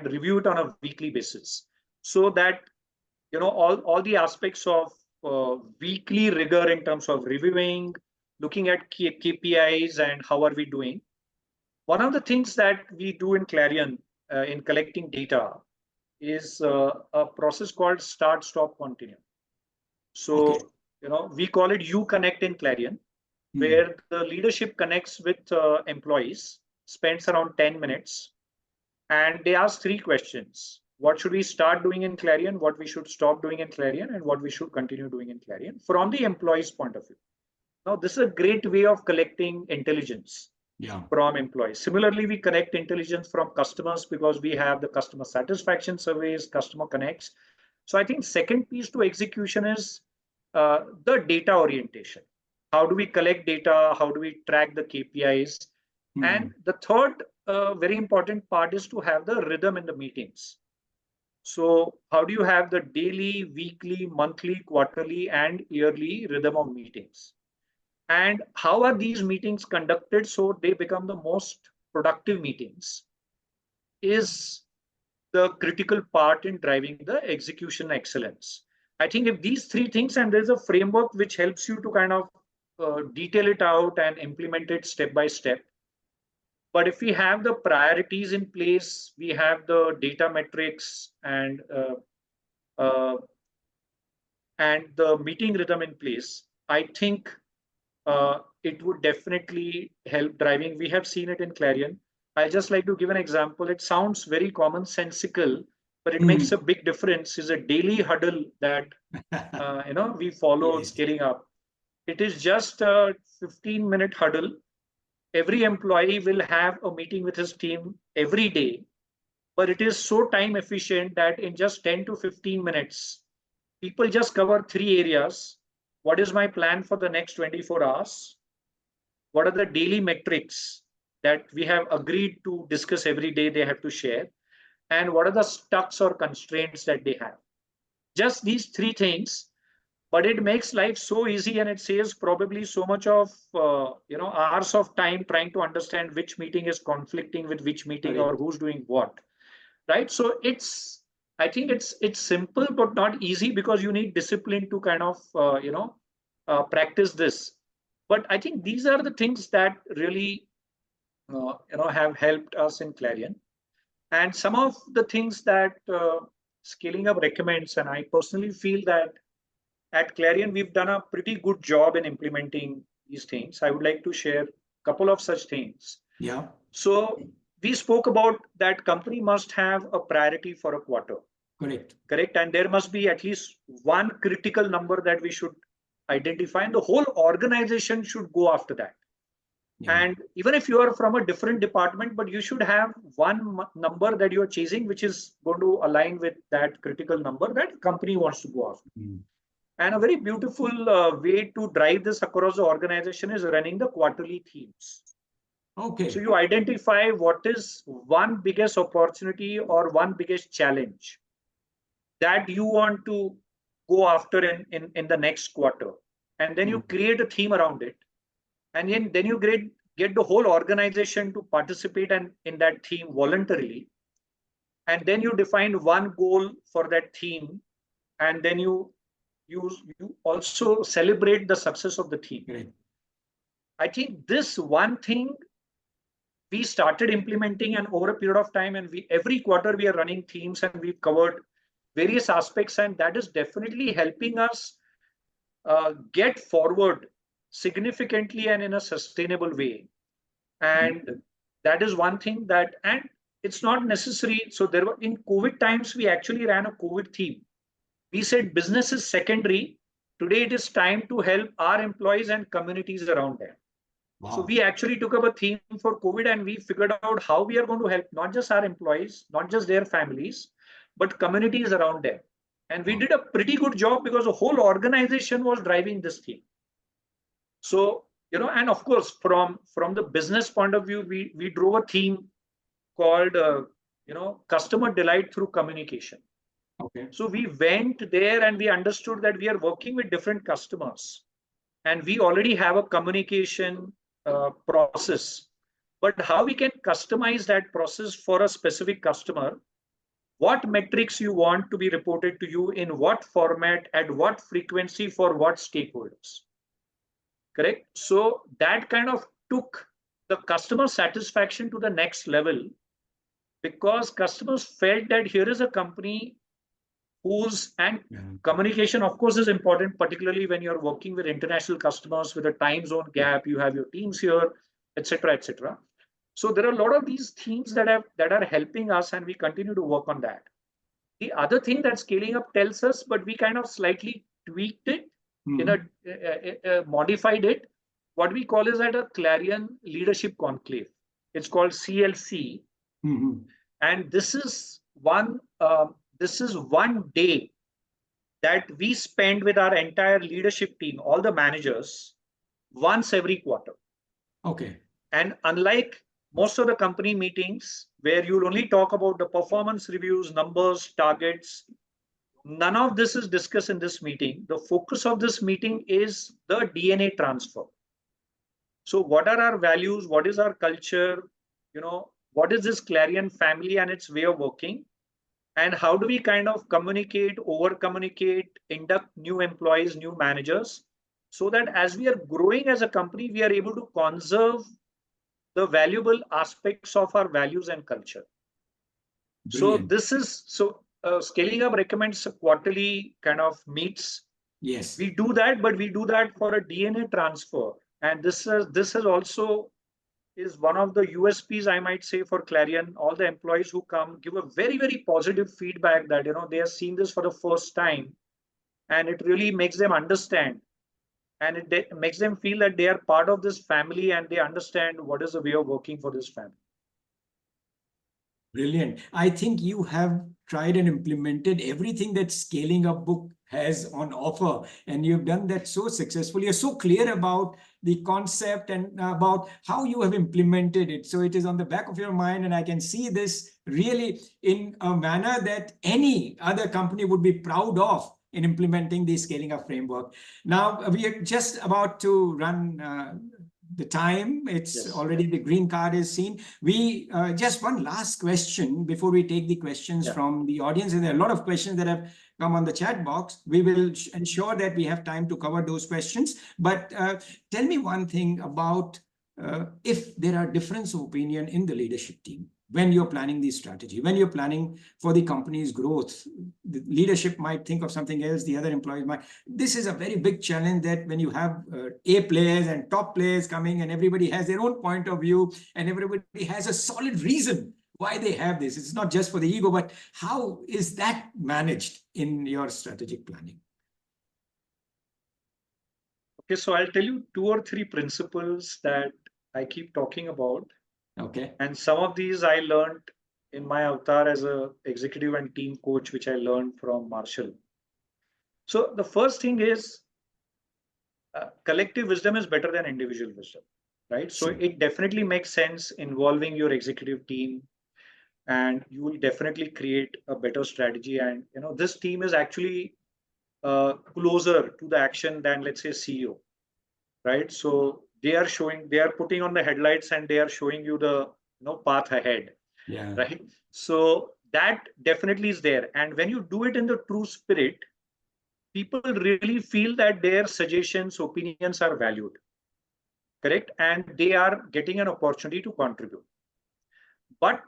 review it on a weekly basis, so that all the aspects of weekly rigor in terms of reviewing, looking at KPIs and how are we doing. One of the things that we do in Clarion in collecting data is a process called start, stop, continue. So we call it You Connect in Clarion, where the leadership connects with employees, spends around 10 minutes, and they ask 3 questions. What should we start doing in Clarion, what we should stop doing in Clarion, and what we should continue doing in Clarion from the employee's point of view. Now, this is a great way of collecting intelligence from employees. Similarly, we collect intelligence from customers because we have the customer satisfaction surveys, customer connects. So I think second piece to execution is the data orientation. How do we collect data? How do we track the KPIs? And the third very important part is to have the rhythm in the meetings. So how do you have the daily, weekly, monthly, quarterly, and yearly rhythm of meetings? And how are these meetings conducted so they become the most productive meetings is the critical part in driving the execution excellence. I think if these 3 things, and there's a framework which helps you to kind of detail it out and implement it step by step. But if we have the priorities in place, we have the data metrics and the meeting rhythm in place, I think it would definitely help driving. We have seen it in Clarion. I just like to give an example. It sounds very commonsensical, but it makes a big difference. Is a daily huddle that we follow scaling up. It is just a 15-minute huddle. Every employee will have a meeting with his team every day, but it is so time efficient that in just 10 to 15 minutes, people just cover 3 areas. What is my plan for the next 24 hours? What are the daily metrics that we have agreed to discuss every day they have to share? And what are the stucks or constraints that they have? Just these 3 things, but it makes life so easy, and it saves probably so much of hours of time trying to understand which meeting is conflicting with which meeting or who's doing what, right? So I think it's simple but not easy because you need discipline to kind of practice this. But I think these are the things that really have helped us in Clarion. And some of the things that Scaling Up recommends, and I personally feel that at Clarion we've done a pretty good job in implementing these things. I would like to share a couple of such things. So we spoke about that company must have a priority for a quarter. Correct. And there must be at least one critical number that we should identify, and the whole organization should go after that. And even if you are from a different department, but you should have one number that you're chasing, which is going to align with that critical number that company wants to go after. And a very beautiful way to drive this across the organization is running the quarterly themes. So you identify what is one biggest opportunity or one biggest challenge that you want to go after in the next quarter. And then you create a theme around it. And then you get the whole organization to participate in that theme voluntarily. And then you define one goal for that theme. And then you also celebrate the success of the theme. I think this one thing we started implementing, and over a period of time, and every quarter we are running themes, and we've covered various aspects, and that is definitely helping us get forward significantly and in a sustainable way. And that is one thing that, and it's not necessary. So there were, in COVID times, we actually ran a COVID theme. We said business is secondary. Today, it is time to help our employees and communities around them. Wow. So we actually took up a theme for COVID, and we figured out how we are going to help not just our employees, not just their families, but communities around them. And we did a pretty good job because the whole organization was driving this theme. So, you know, and of course, from the business point of view, we drove a theme called, you know, customer delight through communication. Okay. So we went there and we understood that we are working with different customers, and we already have a communication process. But how we can customize that process for a specific customer? What metrics you want to be reported to you, in what format, at what frequency, for what stakeholders? Correct. So that kind of took the customer satisfaction to the next level, because customers felt that here is a company whose, and communication, of course, is important, particularly when you're working with international customers with a time zone gap, you have your teams here, etc., etc. So there are a lot of these themes that are helping us, and we continue to work on that. The other thing that scaling up tells us, but we kind of slightly tweaked it, modified it. What we call is that a Clarion Leadership Conclave. It's called CLC, and this is one day that we spend with our entire leadership team, all the managers, once every quarter. Okay. And unlike most of the company meetings where you'll only talk about the performance reviews, numbers, targets, none of this is discussed in this meeting. The focus of this meeting is the DNA transfer. So what are our values? What is our culture? You know, what is this Clarion family and its way of working? And how do we kind of communicate, over-communicate, induct new employees, new managers, so that as we are growing as a company, we are able to conserve the valuable aspects of our values and culture. Brilliant. So this is, Scaling Up recommends quarterly kind of meets. Yes. We do that, but we do that for a DNA transfer. And this is also is one of the USPs, I might say, for Clarion. All the employees who come give a very, very positive feedback that, you know, they have seen this for the first time, and it really makes them understand, and it makes them feel that they are part of this family and they understand what is the way of working for this family. Brilliant. I think you have tried and implemented everything that Scaling Up book has on offer, and you've done that so successfully. You're so clear about the concept and about how you have implemented it. So it is on the back of your mind, and I can see this really in a manner that any other company would be proud of in implementing the Scaling Up framework. Now, we are just about to run the time. It's already, the green card is seen. We just one last question before we take the questions from the audience. And there are a lot of questions that have come on the chat box. We will ensure that we have time to cover those questions. But tell me one thing about if there are difference of opinion in the leadership team when you're planning the strategy, when you're planning for the company's growth. The leadership might think of something else, the other employees might. This is a very big challenge, that when you have A players and top players coming, and everybody has their own point of view, and everybody has a solid reason why they have this. It's not just for the ego, but how is that managed in your strategic planning? Okay, so I'll tell you 2 or 3 principles that I keep talking about. Okay. And some of these I learned in my avatar as an executive and team coach, which I learned from Marshall. So the first thing is collective wisdom is better than individual wisdom, right? So it definitely makes sense involving your executive team, and you will definitely create a better strategy. And, you know, this team is actually closer to the action than, let's say, CEO, right? So they are putting on the headlights and they are showing you the path ahead. Yeah. Right. So that definitely is there. And when you do it in the true spirit, people really feel that their suggestions, opinions are valued. Correct. And they are getting an opportunity to contribute. But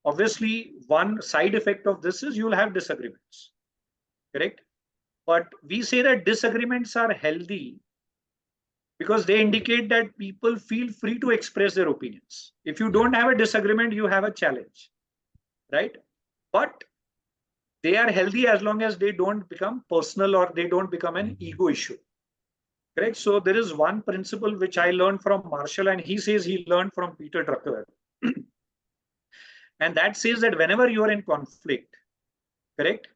obviously, one side effect of this is you'll have disagreements. Correct. But we say that disagreements are healthy because they indicate that people feel free to express their opinions. If you don't have a disagreement, you have a challenge, right? But they are healthy as long as they don't become personal or they don't become an ego issue. Correct. So there is one principle which I learned from Marshall, and he says he learned from Peter Drucker. And that says that whenever you are in conflict, correct,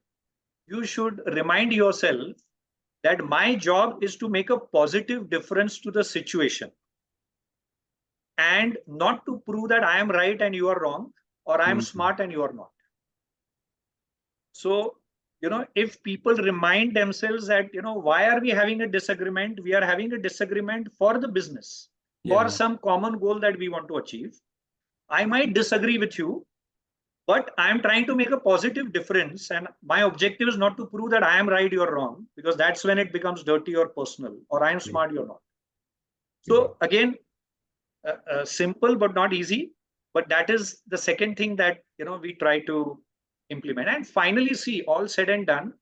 you should remind yourself that my job is to make a positive difference to the situation and not to prove that I am right and you are wrong, or I am smart and you are not. So, if people remind themselves that, why are we having a disagreement? We are having a disagreement for the business, for some common goal that we want to achieve. I might disagree with you, but I'm trying to make a positive difference. And my objective is not to prove that I am right, you're wrong, because that's when it becomes dirty or personal, or I am smart, you're not. So again, simple, but not easy. But that is the second thing that, we try to implement. And finally, see, all said and done,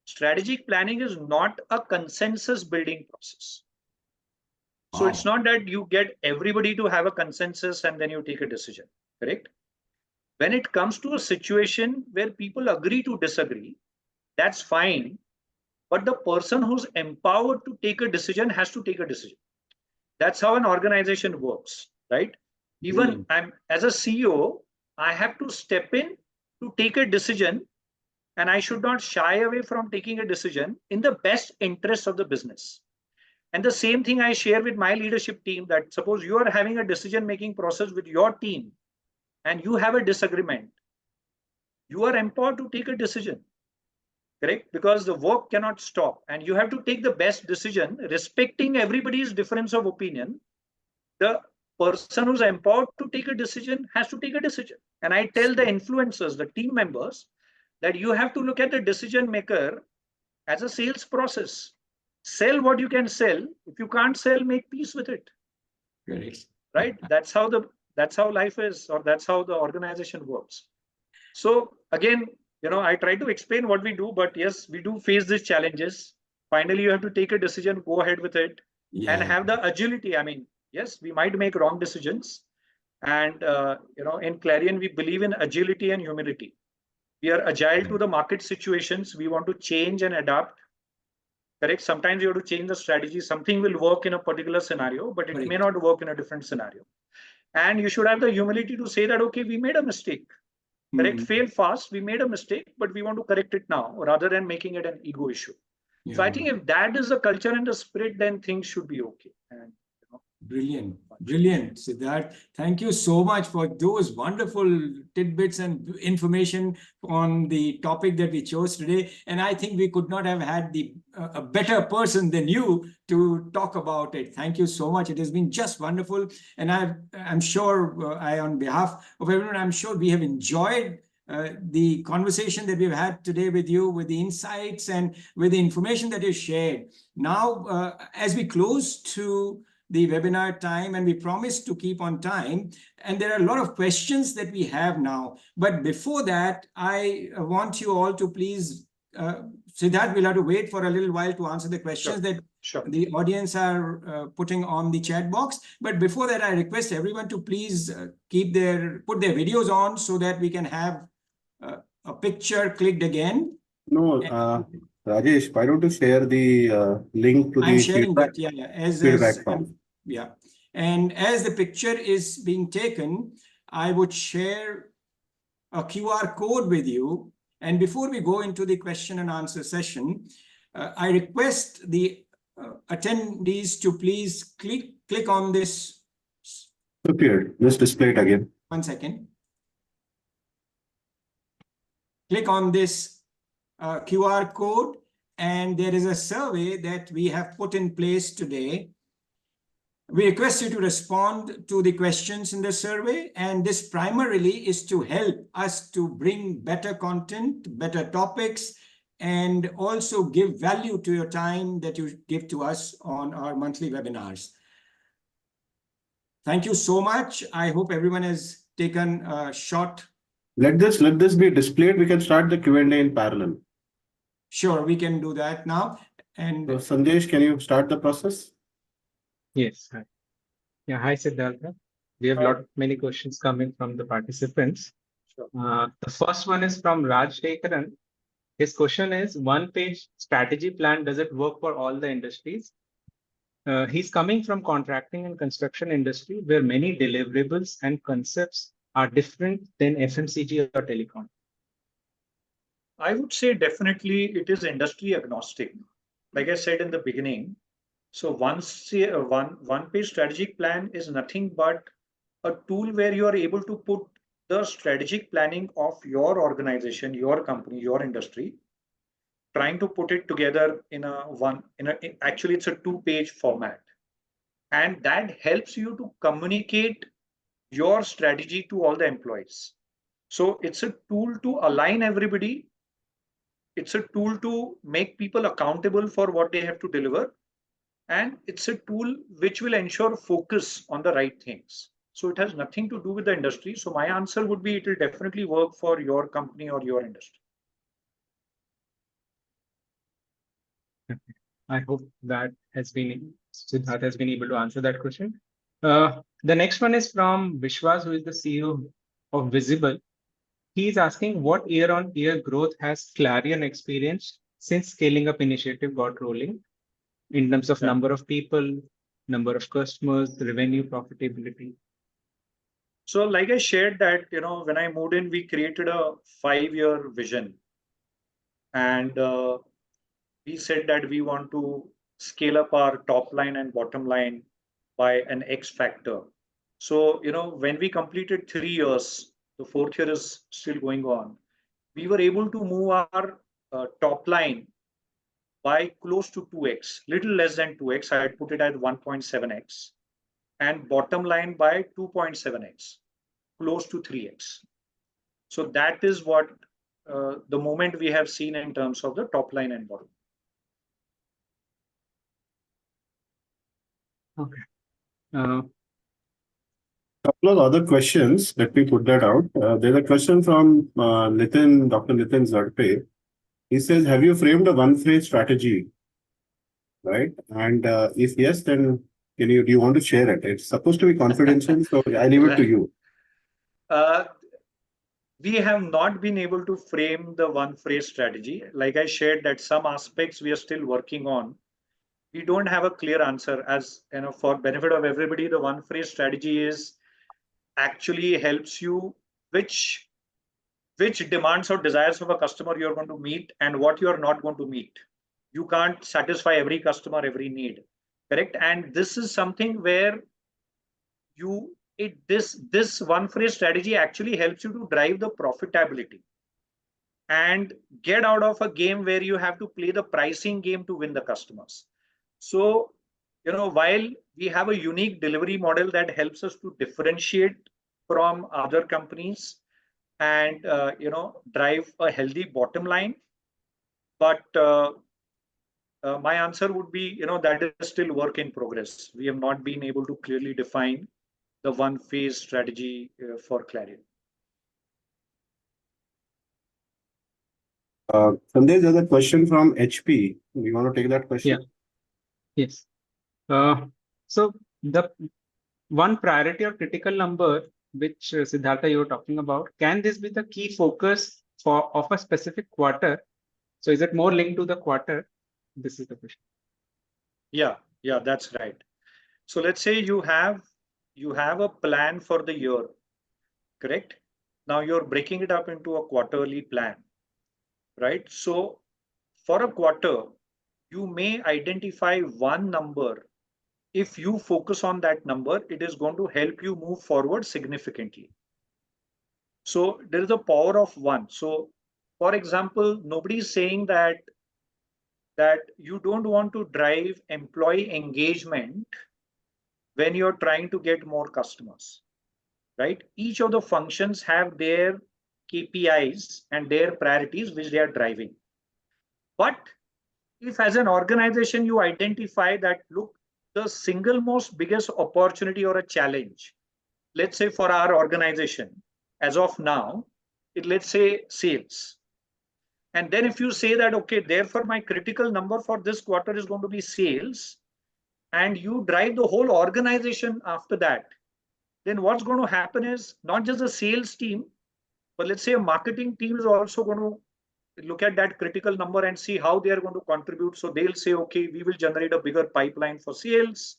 strategic planning is not a consensus building process. So it's not that you get everybody to have a consensus and then you take a decision, correct? When it comes to a situation where people agree to disagree, that's fine. But the person who's empowered to take a decision has to take a decision. That's how an organization works, right? Even as a CEO, I have to step in to take a decision, and I should not shy away from taking a decision in the best interest of the business. And the same thing I share with my leadership team, that suppose you are having a decision-making process with your team and you have a disagreement, you are empowered to take a decision, correct? Because the work cannot stop and you have to take the best decision, respecting everybody's difference of opinion. The person who's empowered to take a decision has to take a decision. And I tell the influencers, the team members, that you have to look at the decision maker as a sales process. Sell what you can sell. If you can't sell, make peace with it. Correct. Right? That's how life is, or that's how the organization works. So again, I try to explain what we do, but yes, we do face these challenges. Finally, you have to take a decision, go ahead with it, and have the agility. I mean, yes, we might make wrong decisions. And, in Clarion, we believe in agility and humility. We are agile to the market situations. We want to change and adapt. Correct. Sometimes you have to change the strategy. Something will work in a particular scenario, but it may not work in a different scenario. And you should have the humility to say that, okay, we made a mistake. Correct. Fail fast. We made a mistake, but we want to correct it now, rather than making it an ego issue. So I think if that is the culture and the spirit, then things should be okay. And brilliant, brilliant, Siddharth. Thank you so much for those wonderful tidbits and information on the topic that we chose today. And I think we could not have had a better person than you to talk about it. Thank you so much. It has been just wonderful. And I'm sure, on behalf of everyone, I'm sure we have enjoyed the conversation that we've had today with you, with the insights and with the information that you shared. Now, as we close to the webinar time, and we promise to keep on time, and there are a lot of questions that we have now. But before that, I want you all to please, Siddharth, we'll have to wait for a little while to answer the questions that the audience are putting on the chat box. But before that, I request everyone to please put their videos on so that we can have a picture clicked again. No, Rajesh, why don't you share the link to the feedback form? Yeah. And as the picture is being taken, I would share a QR code with you. And before we go into the question and answer session, I request the attendees to please click on this. Appeared. Just display it again. 1 second. Click on this QR code, and there is a survey that we have put in place today. We request you to respond to the questions in the survey, and this primarily is to help us to bring better content, better topics, and also give value to your time that you give to us on our monthly webinars. Thank you so much. I hope everyone has taken a short. Let this be displayed. We can start the Q&A in parallel. Sure, we can do that now. And so, Sandesh, can you start the process? Yes. Hi. Yeah. Hi, Siddhartha. We have many questions coming from the participants. Sure. The first one is from Raj Dekaran. His question is, one-page strategy plan, does it work for all the industries? He's coming from contracting and construction industry, where many deliverables and concepts are different than FMCG or telecom. I would say definitely it is industry agnostic. Like I said in the beginning, so one-page strategic plan is nothing but a tool where you are able to put the strategic planning of your organization, your company, your industry, trying to put it together actually it's a two-page format. And that helps you to communicate your strategy to all the employees. So it's a tool to align everybody. It's a tool to make people accountable for what they have to deliver. And it's a tool which will ensure focus on the right things. So it has nothing to do with the industry. So my answer would be, it will definitely work for your company or your industry. I hope that Siddharth has been able to answer that question. The next one is from Vishwas, who is the CEO of Visible. He is asking, what year-on-year growth has Clarion experienced since scaling up initiative got rolling in terms of number of people, number of customers, revenue, profitability? So like I shared that, when I moved in, we created a 5-year vision. And we said that we want to scale up our top line and bottom line by an X factor. So, when we completed 3 years, the 4th year is still going on, we were able to move our top line by close to 2x, little less than 2x. I had put it at 1.7x, and bottom line by 2.7x, close to 3x. So that is what the moment we have seen in terms of the top line and bottom. Okay. Couple of other questions. Let me put that out. There's a question from Dr. Nitin Zadpe. He says, have you framed a one-phrase strategy? Right? And if yes, then do you want to share it? It's supposed to be confidential, so I leave it to you. We have not been able to frame the one-phrase strategy. Like I shared, that some aspects we are still working on. We don't have a clear answer. As for benefit of everybody, the one-phrase strategy actually helps you which demands or desires of a customer you're going to meet and what you're not going to meet. You can't satisfy every customer, every need, correct? And this is something where this one-phrase strategy actually helps you to drive the profitability and get out of a game where you have to play the pricing game to win the customers. So, while we have a unique delivery model that helps us to differentiate from other companies and, drive a healthy bottom line. But my answer would be, that is still work in progress. We have not been able to clearly define the one-phase strategy for Clarion. Sandesh, there's a question from HP. Do you want to take that question? Yeah. Yes. So the one priority or critical number, which Siddhartha, you were talking about, can this be the key focus of a specific quarter? So is it more linked to the quarter? This is the question. Yeah, that's right. So let's say you have a plan for the year, correct? Now you're breaking it up into a quarterly plan, right? So for a quarter, you may identify one number. If you focus on that number, it is going to help you move forward significantly. So there is a power of one. So for example, nobody is saying that you don't want to drive employee engagement when you're trying to get more customers, right? Each of the functions have their KPIs and their priorities which they are driving. But if as an organization you identify that, look, the single most biggest opportunity or a challenge, let's say for our organization as of now, let's say sales. And then if you say that, okay, therefore my critical number for this quarter is going to be sales, and you drive the whole organization after that, then what's going to happen is not just the sales team, but let's say a marketing team is also going to look at that critical number and see how they are going to contribute. So they'll say, okay, we will generate a bigger pipeline for sales.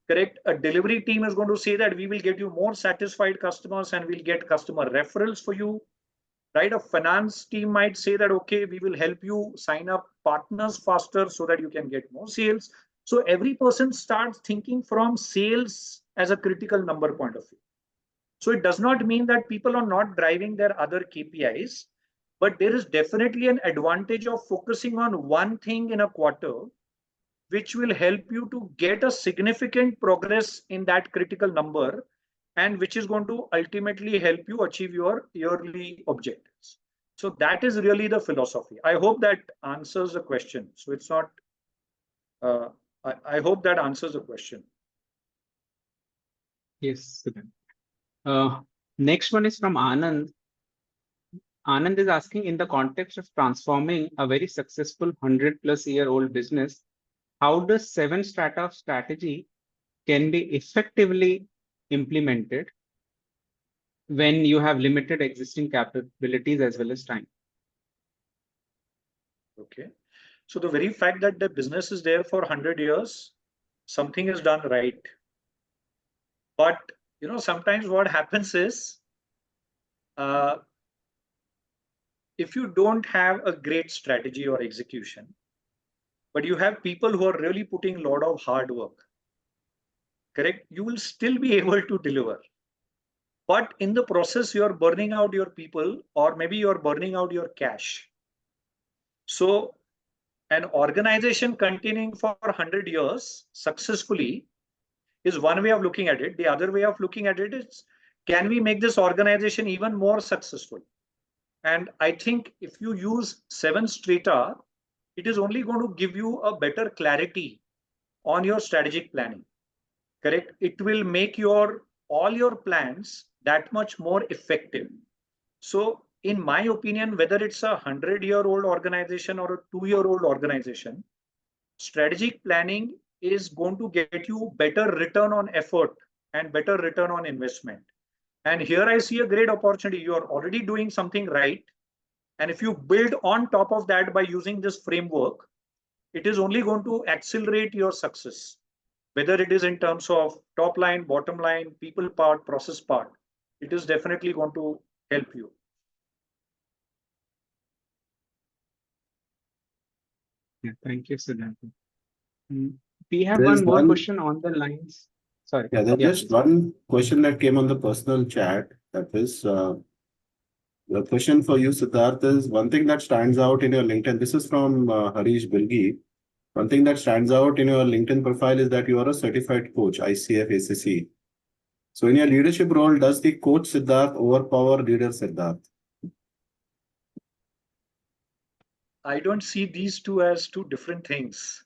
Correct. A delivery team is going to say that we will get you more satisfied customers and we'll get customer referrals for you. Right. A finance team might say that, okay, we will help you sign up partners faster so that you can get more sales. So every person starts thinking from sales as a critical number point of view. So it does not mean that people are not driving their other KPIs, but there is definitely an advantage of focusing on one thing in a quarter, which will help you to get a significant progress in that critical number, and which is going to ultimately help you achieve your yearly objectives. So that is really the philosophy. I hope that answers the question. So it's not, I hope that answers the question. Yes. Next one is from Anand. Anand is asking, in the context of transforming a very successful 100-plus-year-old business, how does 7 strata of strategy can be effectively implemented when you have limited existing capabilities as well as time? Okay. So the very fact that the business is there for 100 years, something is done right. But, sometimes what happens is, if you don't have a great strategy or execution, but you have people who are really putting a lot of hard work, correct, you will still be able to deliver. But in the process, you're burning out your people, or maybe you're burning out your cash. So an organization continuing for 100 years successfully is one way of looking at it. The other way of looking at it is, can we make this organization even more successful? And I think if you use 7 strata, it is only going to give you a better clarity on your strategic planning. Correct? It will make all your plans that much more effective. So in my opinion, whether it's a 100-year-old organization or a 2-year-old organization, strategic planning is going to get you better return on effort and better return on investment. And here I see a great opportunity. You are already doing something right. And if you build on top of that by using this framework, it is only going to accelerate your success, whether it is in terms of top line, bottom line, people part, process part. It is definitely going to help you. Yeah, thank you, Siddharth. We have There's one more one- question on the lines. Sorry. Yeah, there's just one question that came on the personal chat. That is, the question for you, Siddharth, is one thing that stands out in your LinkedIn. This is from Harish Bilgi. One thing that stands out in your LinkedIn profile is that you are a certified coach, ICF, ACC. So in your leadership role, does the coach Siddharth overpower leader Siddharth? I don't see these two as two different things.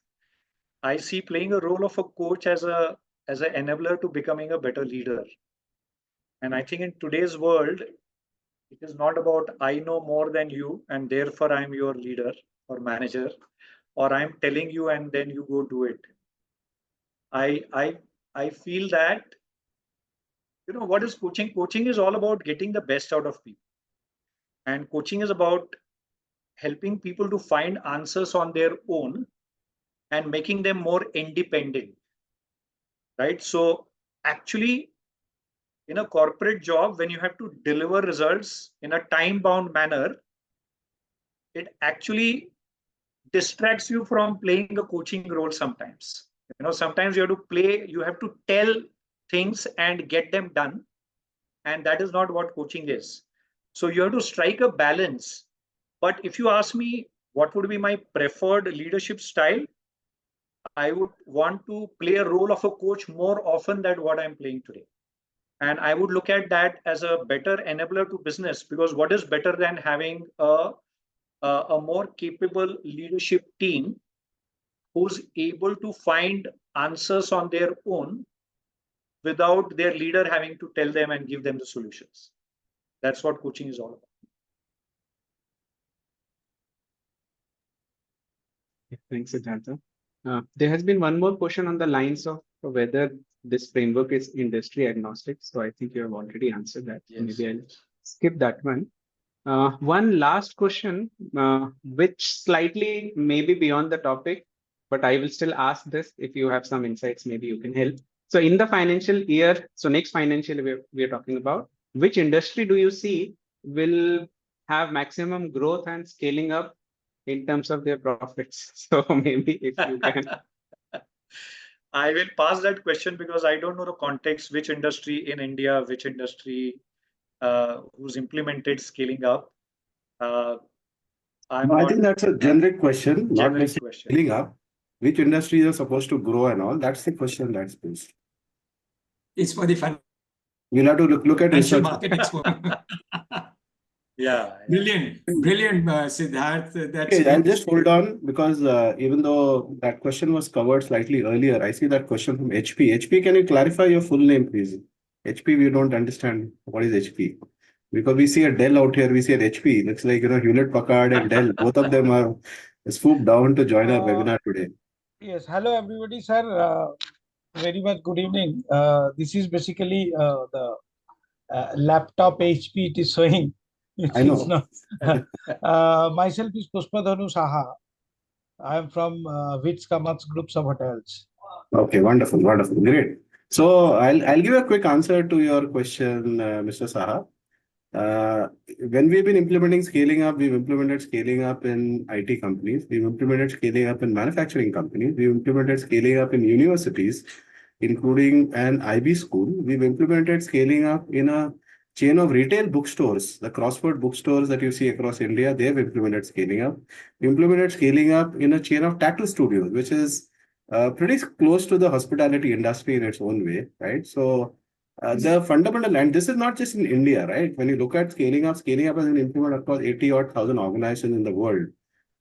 I see playing a role of a coach as an enabler to becoming a better leader. And I think in today's world, it is not about I know more than you and therefore I'm your leader or manager, or I'm telling you and then you go do it. I feel that, what is coaching? Coaching is all about getting the best out of people. And coaching is about helping people to find answers on their own and making them more independent. Right? So actually, in a corporate job, when you have to deliver results in a time-bound manner, it actually distracts you from playing a coaching role sometimes. Sometimes you have to tell things and get them done. And that is not what coaching is. So you have to strike a balance. But if you ask me, what would be my preferred leadership style? I would want to play a role of a coach more often than what I'm playing today. And I would look at that as a better enabler to business, because what is better than having a more capable leadership team who's able to find answers on their own without their leader having to tell them and give them the solutions. That's what coaching is all about. Thanks, Siddharth. There has been one more question on the lines of whether this framework is industry agnostic. So I think you have already answered that. So maybe I'll skip that one. One last question, which slightly maybe beyond the topic, but I will still ask this. If you have some insights, maybe you can help. So in the financial year, so next financial year we are talking about, which industry do you see will have maximum growth and scaling up in terms of their profits? So maybe if you can. I will pass that question because I don't know the context, which industry in India, which industry who's implemented scaling up. I think that's a generic question, not Generic necessarily question. scaling up. Which industries are supposed to grow and all? That's the question that's posed. It's for the You'll have to look at financial research. market expo. Yeah. Brilliant, Siddharth. That's Okay, I'll good. just hold on because even though that question was covered slightly earlier, I see that question from HP. HP, can you clarify your full name, please? HP, we don't understand what is HP. Because we see a Dell out here, we see an HP. Looks like, Hewlett Packard and Dell. Both of them are swooped down to join our webinar today. Yes, hello everybody, sir. Very much good evening. This is basically the laptop HP it is showing. I know. Myself is Pushpadhanu Saha. I am from 𝐒𝐿 groups of hotels. Okay, wonderful, wonderful, great. So I'll give a quick answer to your question, Mr. Saha. When we've been implementing scaling up, we've implemented scaling up in IT companies. We've implemented scaling up in manufacturing companies. We've implemented scaling up in universities, including an IB school. We've implemented scaling up in a chain of retail bookstores. The Crossword bookstores that you see across India, they've implemented scaling up. We implemented scaling up in a chain of tattoo studios, which is pretty close to the hospitality industry in its own way, right? So the fundamental, and this is not just in India, right? When you look at scaling up has been implemented across 80,000 organizations in the world.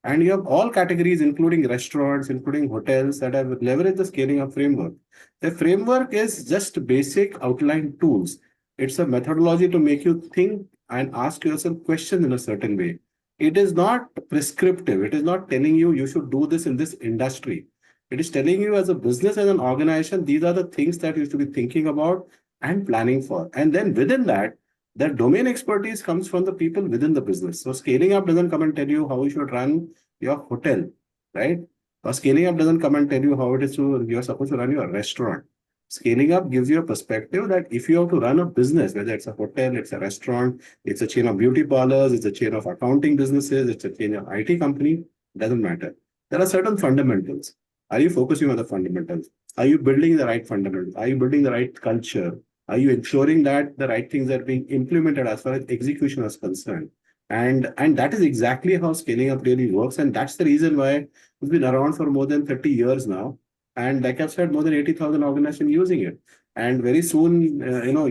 And you have all categories, including restaurants, including hotels that have leveraged the scaling up framework. The framework is just basic outline tools. It's a methodology to make you think and ask yourself questions in a certain way. It is not prescriptive. It is not telling you you should do this in this industry. It is telling you as a business, as an organization, these are the things that you should be thinking about and planning for. And then within that, the domain expertise comes from the people within the business. So scaling up doesn't come and tell you how you should run your hotel, right? Or scaling up doesn't come and tell you how it is you're supposed to run your restaurant. Scaling up gives you a perspective that if you have to run a business, whether it's a hotel, it's a restaurant, it's a chain of beauty parlors, it's a chain of accounting businesses, it's a chain of IT company, doesn't matter. There are certain fundamentals. Are you focusing on the fundamentals? Are you building the right fundamentals? Are you building the right culture? Are you ensuring that the right things are being implemented as far as execution is concerned? And that is exactly how scaling up really works. And that's the reason why it's been around for more than 30 years now. And like I've said, more than 80,000 organizations using it. And very soon,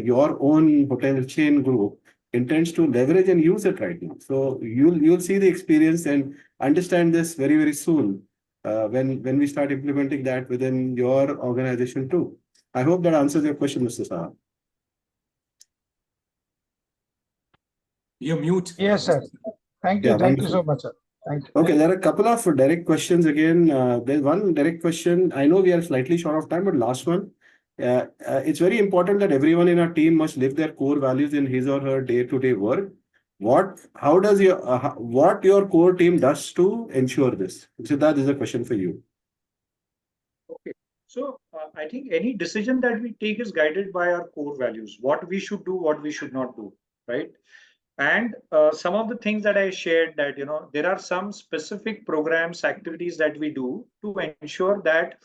your own hotel chain group intends to leverage and use it right now. So you'll see the experience and understand this very, very soon when we start implementing that within your organization too. I hope that answers your question, Mr. Saha. You're mute. Yes, sir. Thank you. Yeah, Thank you wonderful. so much, sir. Thank you. Okay, there are a couple of direct questions again. There's one direct question. I know we are slightly short of time, but last one. It's very important that everyone in our team must live their core values in his or her day-to-day work. What your core team does to ensure this? Siddharth, this is a question for you. Okay. So I think any decision that we take is guided by our core values, what we should do, what we should not do, right? And some of the things that I shared that, there are some specific programs, activities that we do to ensure that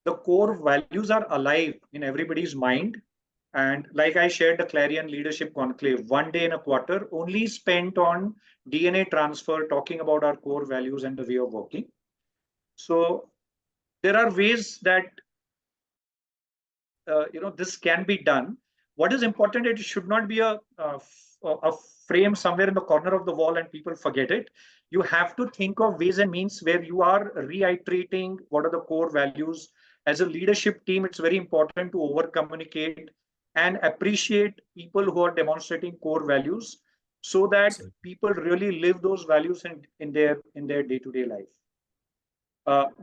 the core values are alive in everybody's mind. And like I shared the Clarion Leadership Conclave, one day in a quarter, only spent on DNA transfer, talking about our core values and the way of working. So there are ways that this can be done. What is important, it should not be a frame somewhere in the corner of the wall and people forget it. You have to think of ways and means where you are reiterating what are the core values. As a leadership team, it's very important to over communicate and appreciate people who are demonstrating core values so that people really live those values in their day-to-day life.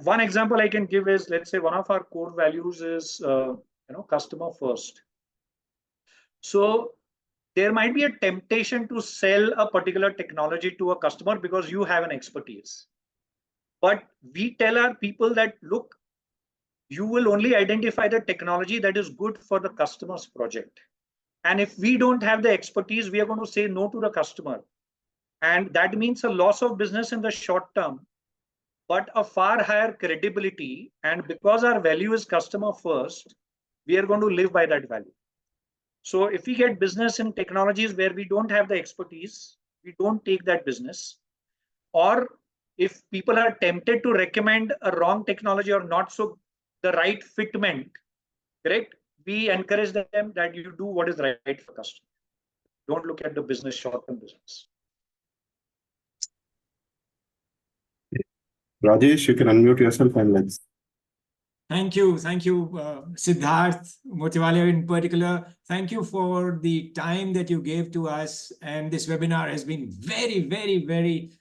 One example I can give is, let's say one of our core values is, customer first. So there might be a temptation to sell a particular technology to a customer because you have an expertise. But we tell our people that, look, you will only identify the technology that is good for the customer's project. And if we don't have the expertise, we are going to say no to the customer. And that means a loss of business in the short term, but a far higher credibility. And because our value is customer first, we are going to live by that value. So if we get business in technologies where we don't have the expertise, we don't take that business. Or if people are tempted to recommend a wrong technology or not so the right fitment, correct? We encourage them that you do what is right for customer. Don't look at the business, short-term business. Rajesh, you can unmute yourself and let's. Thank you, Siddharth, Motiwale in particular. Thank you for the time that you gave to us. And this webinar has been very, very, very,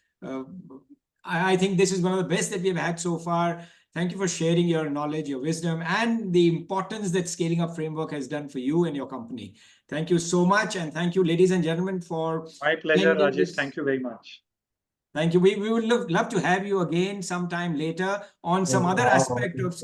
I think this is one of the best that we've had so far. Thank you for sharing your knowledge, your wisdom, and the importance that Scaling Up Framework has done for you and your company. Thank you so much. And thank you, ladies and gentlemen, for... My pleasure, Rajesh. Thank you very much. Thank you. We would love to have you again sometime later on some other aspect of